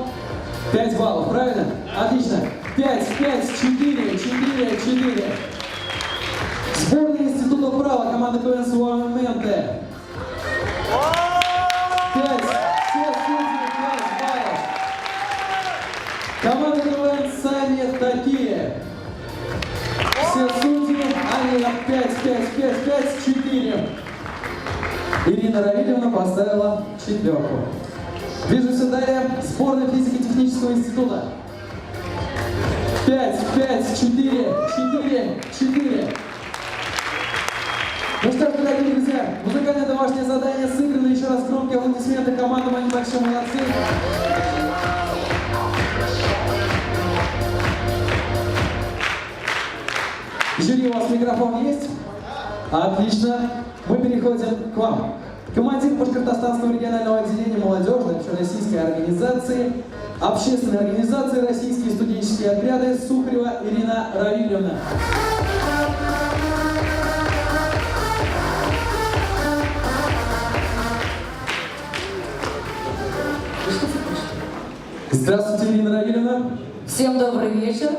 5 баллов, правильно? Отлично. 5, 5, 4, 4, 4. Сборная Института права, команда КВН Суаменте. 5, все судьи 5 баллов. Команда КВН сами такие. Все судьи, они 5, 5, 5, 5, 4. Ирина Равильевна поставила 4. Движемся далее. Сборная физико-технического института. 5, 5, 4, 4, 4. Ну что ж, дорогие друзья, музыкальное домашнее задание сыграно. Еще раз громкие аплодисменты командам, они большие молодцы. Жюри, у вас микрофон есть? Отлично. Мы переходим к вам. Командир Башкортостанского регионального отделения молодежной общероссийской организации, общественной организации «Российские студенческие отряды» Сухарева Ирина Равильевна. Здравствуйте, Ирина Равильевна. Всем добрый вечер.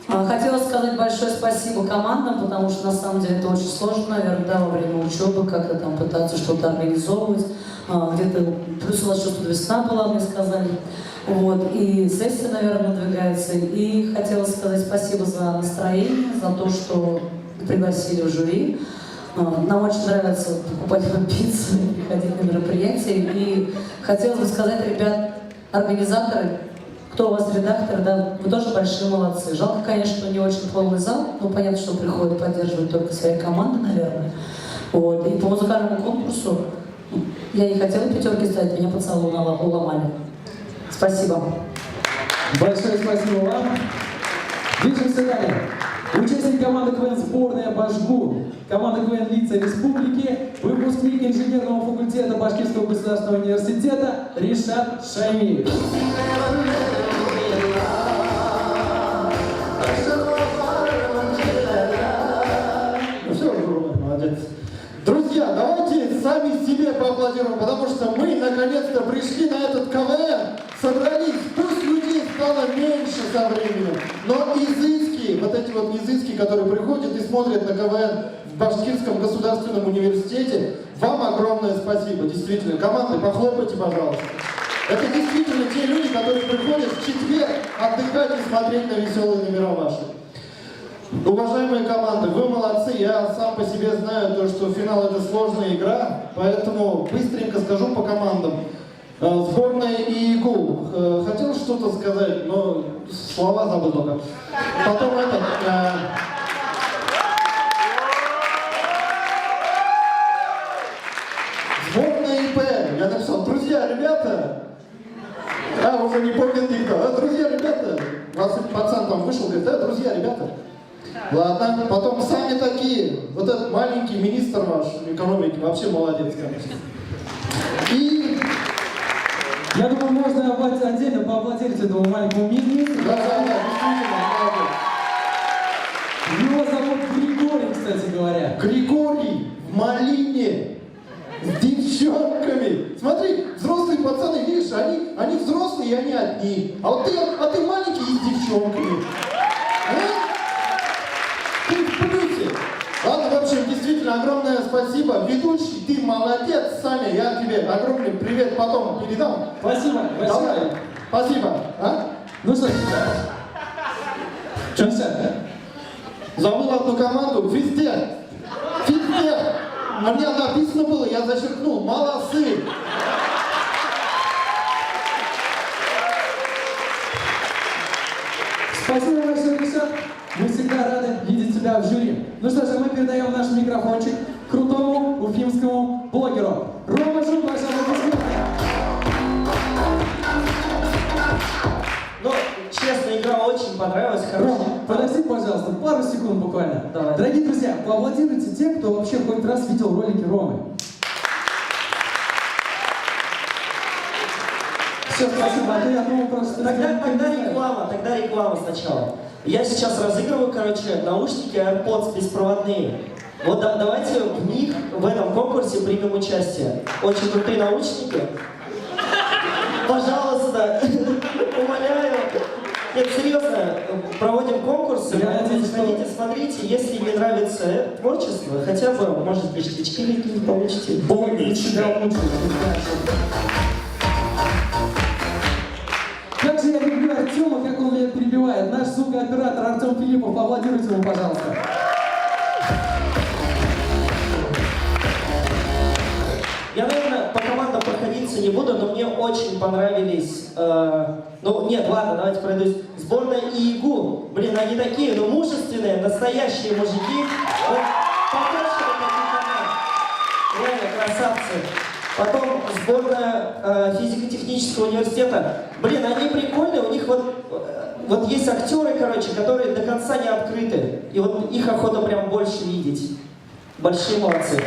Хотела сказать большое спасибо командам, потому что на самом деле это очень сложно, наверное, да, во время учебы, как-то там пытаться что-то организовывать. Где-то плюс у вас чувство весна была, мне сказали. Вот, и сессия, наверное, надвигается. И хотела сказать спасибо за настроение, за то, что пригласили в жюри. Нам очень нравится покупать пиццу, приходить на мероприятия. И хотелось бы сказать, ребят, организаторы, кто у вас редактор, да, вы тоже большие молодцы. Жалко, конечно, что не очень полный зал, но понятно, что приходят поддерживать только свои команды, наверное. Вот. И по музыкальному конкурсу я не хотела пятерки ставить, меня пацаны уломали. Спасибо. Большое спасибо вам. Движемся далее. Участник команды КВН «Сборная Башгу», команда КВН «Лица Республики», выпускник инженерного факультета Башкирского государственного университета Ришат Шаймиев. Ну все, молодец. Друзья, давайте сами себе поаплодируем, потому что мы наконец-то пришли на этот КВН, собрались, пусть людей стало меньше со временем, но изыски, вот эти вот изыски, которые приходят и смотрят на КВН в Башкирском государственном университете, вам огромное спасибо, действительно. Команды, похлопайте, пожалуйста. Это действительно те люди, которые приходят в четверг отдыхать и смотреть на веселые номера ваши. Уважаемые команды, вы молодцы, я сам по себе знаю, то, что финал это сложная игра, поэтому быстренько скажу по командам. Сборная ИИГУ. Хотел что-то сказать, но слова забыл только. Потом это... Сборная ИП. Я написал, друзья, ребята... уже не помнит никто. Друзья, ребята... У вас пацан там вышел, говорит, друзья, ребята... Ладно, потом сами такие. Вот этот маленький министр ваш экономики вообще молодец, конечно. И... Я думаю, можно отдельно поаплодировать этому маленькому министру. Да, действительно, молодец. Его зовут Григорий, кстати говоря. Григорий в малине с девчонками. Смотри, взрослые пацаны, видишь, они взрослые, и они одни. А ты маленький и с девчонками. Ты в плюсе. Ладно, в общем, действительно, огромное спасибо. спасибо. Ведущий, ты молодец, Саня, я тебе огромный привет потом передам. Спасибо, Давай. Спасибо. А? Ну что, Что? Забыл одну команду. Физтех. Физтех. На меня написано было, я зачеркнул. Молодцы. спасибо большое, Миша. Мы всегда рады видеть тебя в жюри. Ну что ж, мы передаем наш микрофончик крутому уфимскому блогеру. Рома Жук, ваша аплодисменты. Ну, честно, игра очень понравилась. Хорошая. Рома, подожди, пожалуйста, пару секунд буквально. Давай. Дорогие друзья, поаплодируйте те, кто вообще хоть раз видел ролики Ромы. Все, спасибо, а ты, я думал, просто... Тогда реклама сначала. Я сейчас разыгрываю, наушники AirPods беспроводные. Вот давайте в них, в этом конкурсе примем участие. Очень крутые наушники. Пожалуйста, умоляю. Нет, серьезно, проводим конкурс. Заходите, смотрите, если не нравится творчество, хотя бы, может быть, штучки какие-нибудь получите. Как же я люблю Артема, как он меня перебивает. Наш звукооператор Артем Филиппов, аплодируйте ему, пожалуйста. Я, наверное, по командам проходиться не буду, но мне очень понравились... ну, нет, ладно, давайте пройдусь. Сборная ИИГУ. Блин, они такие, ну, мужественные, настоящие мужики. Вот, покажите таких команд. Реально, красавцы. Потом сборная физико-технического университета. Блин, они прикольные, у них вот есть актеры, которые до конца не открыты. И вот их охота прям больше видеть. Большие молодцы.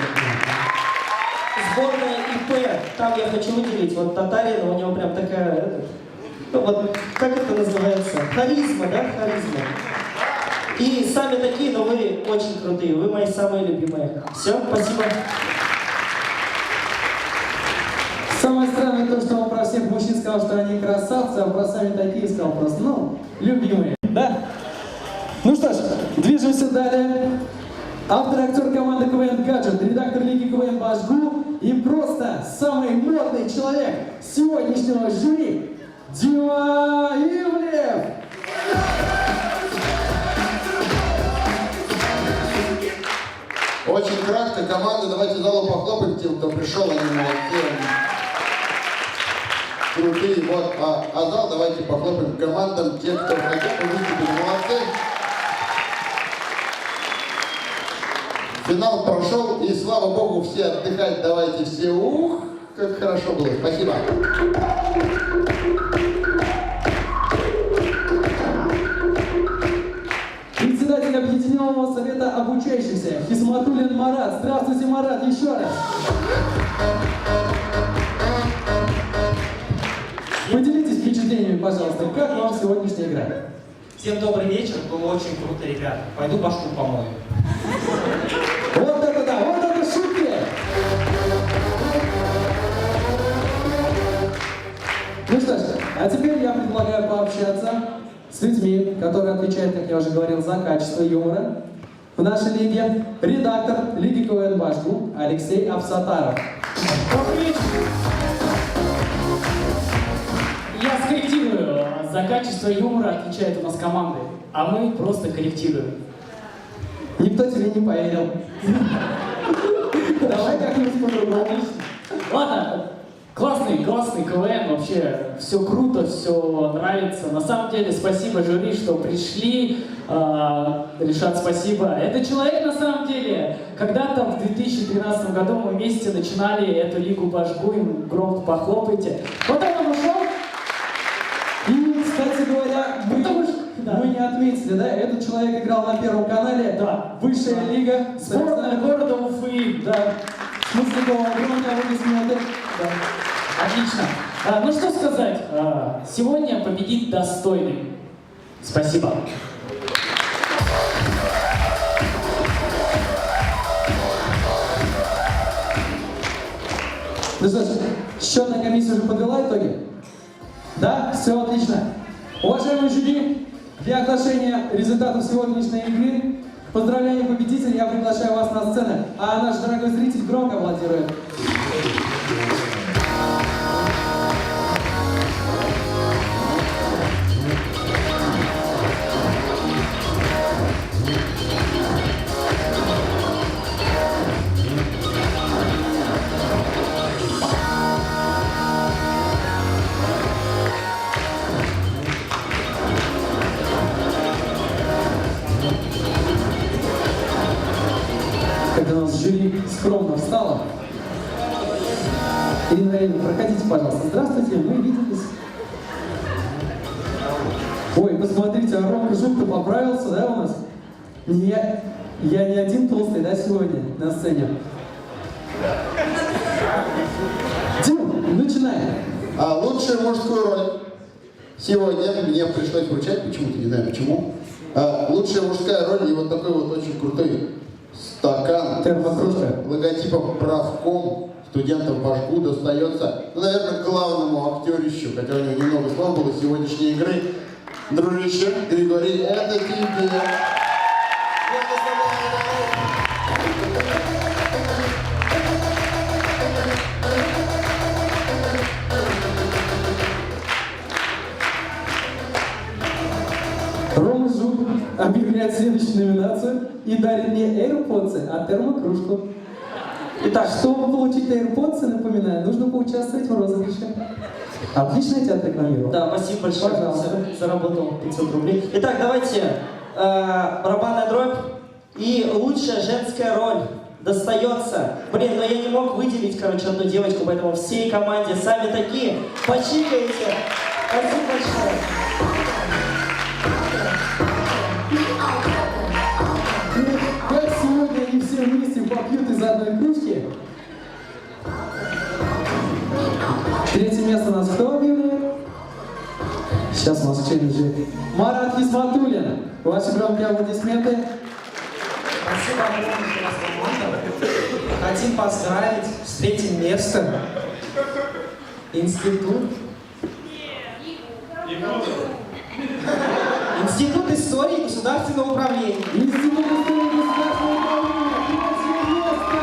Сборная ИП, там я хочу выделить, вот Татарин, у него прям такая, ну вот, как это называется? Харизма, да? Харизма. И сами такие, но вы очень крутые, вы мои самые любимые. Все, спасибо. Самое странное то, что он про всех мужчин сказал, что они красавцы, а про сами такие сказал просто, ну, любимые, да? Ну что ж, движемся далее. Автор и актер команды КВН «Гаджет», редактор Лиги КВН «Башгу» и просто самый модный человек сегодняшнего жюри Дима Ивлев. Очень кратко, команда, давайте залу похлопаем тем, кто пришел, они молодцы. Крутые, вот, а зал давайте похлопаем командам, тем, кто хотят выступить, молодцы. Финал прошел, и слава богу, все отдыхать, давайте все, ух, как хорошо было, спасибо. Председатель Объединенного совета обучающихся Хисматуллин Марат. Здравствуйте, Марат, еще раз. Поделитесь впечатлениями, пожалуйста, как вам сегодняшняя игра? Всем добрый вечер, было очень круто, ребята. Пойду башку помою. Вот это да, вот это шутки! Ну что ж, а теперь я предлагаю пообщаться с людьми, которые отвечают, как я уже говорил, за качество юмора. В нашей лиге редактор Лиги КВН «Башгу» Алексей Абсатаров. Я скорректирую. За качество юмора отвечает у нас команды, а мы просто корректируем. Никто тебе не поверил. Давай как-нибудь по-другому. Ладно, классный КВН, вообще все круто, все нравится. На самом деле, спасибо жюри, что пришли. Решат, спасибо. Это человек, на самом деле, когда-то в 2013 году мы вместе начинали эту Лигу Башгу, им громко похлопайте. Потом он ушел. И, кстати говоря, мы не отметили, да? Этот человек играл на Первом канале. Да. Высшая лига. Сборная города Уфы. Да. В смысле, огромные аплодисменты. Да. Отлично. Ну что сказать, сегодня победит достойный. Спасибо. Ну что ж, счетная комиссия уже подвела итоги? Да? Все отлично. Уважаемые жюри, для оглашения результатов сегодняшней игры К поздравлению победителей я приглашаю вас на сцену, а наш дорогой зритель громко аплодирует. Когда у нас жюри скромно встало. Ирина Ильина, проходите, пожалуйста. Здравствуйте, мы виделись. Ой, посмотрите, а Ромка Жук-то поправился, да, у нас? Я не один толстый, да, сегодня на сцене? Дим, начинаем. Лучшую мужскую роль. Сегодня мне пришлось вручать, почему-то, не знаю почему. Лучшая мужская роль, и вот такой вот очень крутой стакан с логотипом правком студентов Башку достается, ну, наверное, главному актерищу, хотя у него немного слов было сегодняшней игры. Дружище, Григорий, это тебе. Рома Жук объявляет следующую номинацию и дарит не AirPods, а термокружку. Итак, чтобы получить AirPods, напоминаю, нужно поучаствовать в розыгрыше. Отлично я тебя отрекламировал. Да, спасибо большое. Пожалуйста. Заработал 500 рублей. Итак, давайте барабанная дробь и лучшая женская роль достается. Блин, но я не мог выделить, короче, одну девочку, поэтому всей команде сами такие. Почикайте. Спасибо большое. Как сегодня они все вместе попьют из одной кружки? Третье место у нас кто объявляет? Сейчас у нас челленджи. Марат Хисматуллин. Ваши громкие аплодисменты. Спасибо огромное за вас, команда. Хотим поздравить с третьим местом. Институт истории и государственного управления. Институт истории и государственного управления. Третье место.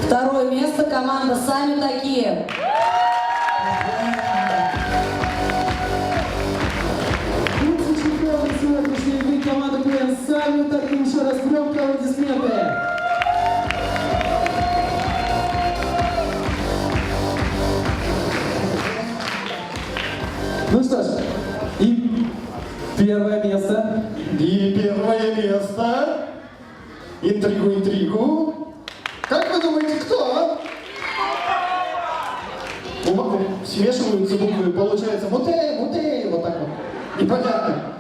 Второе место команда «Сами такие». Лучший чемпион сегодняшней игры команда КВН «Сами такие». Еще раз громкие аплодисменты. Ну что ж, и первое место. И первое место. Интригу. Как вы думаете, кто? Смешиваются буквы, получается мутей, вот так вот. Непонятно.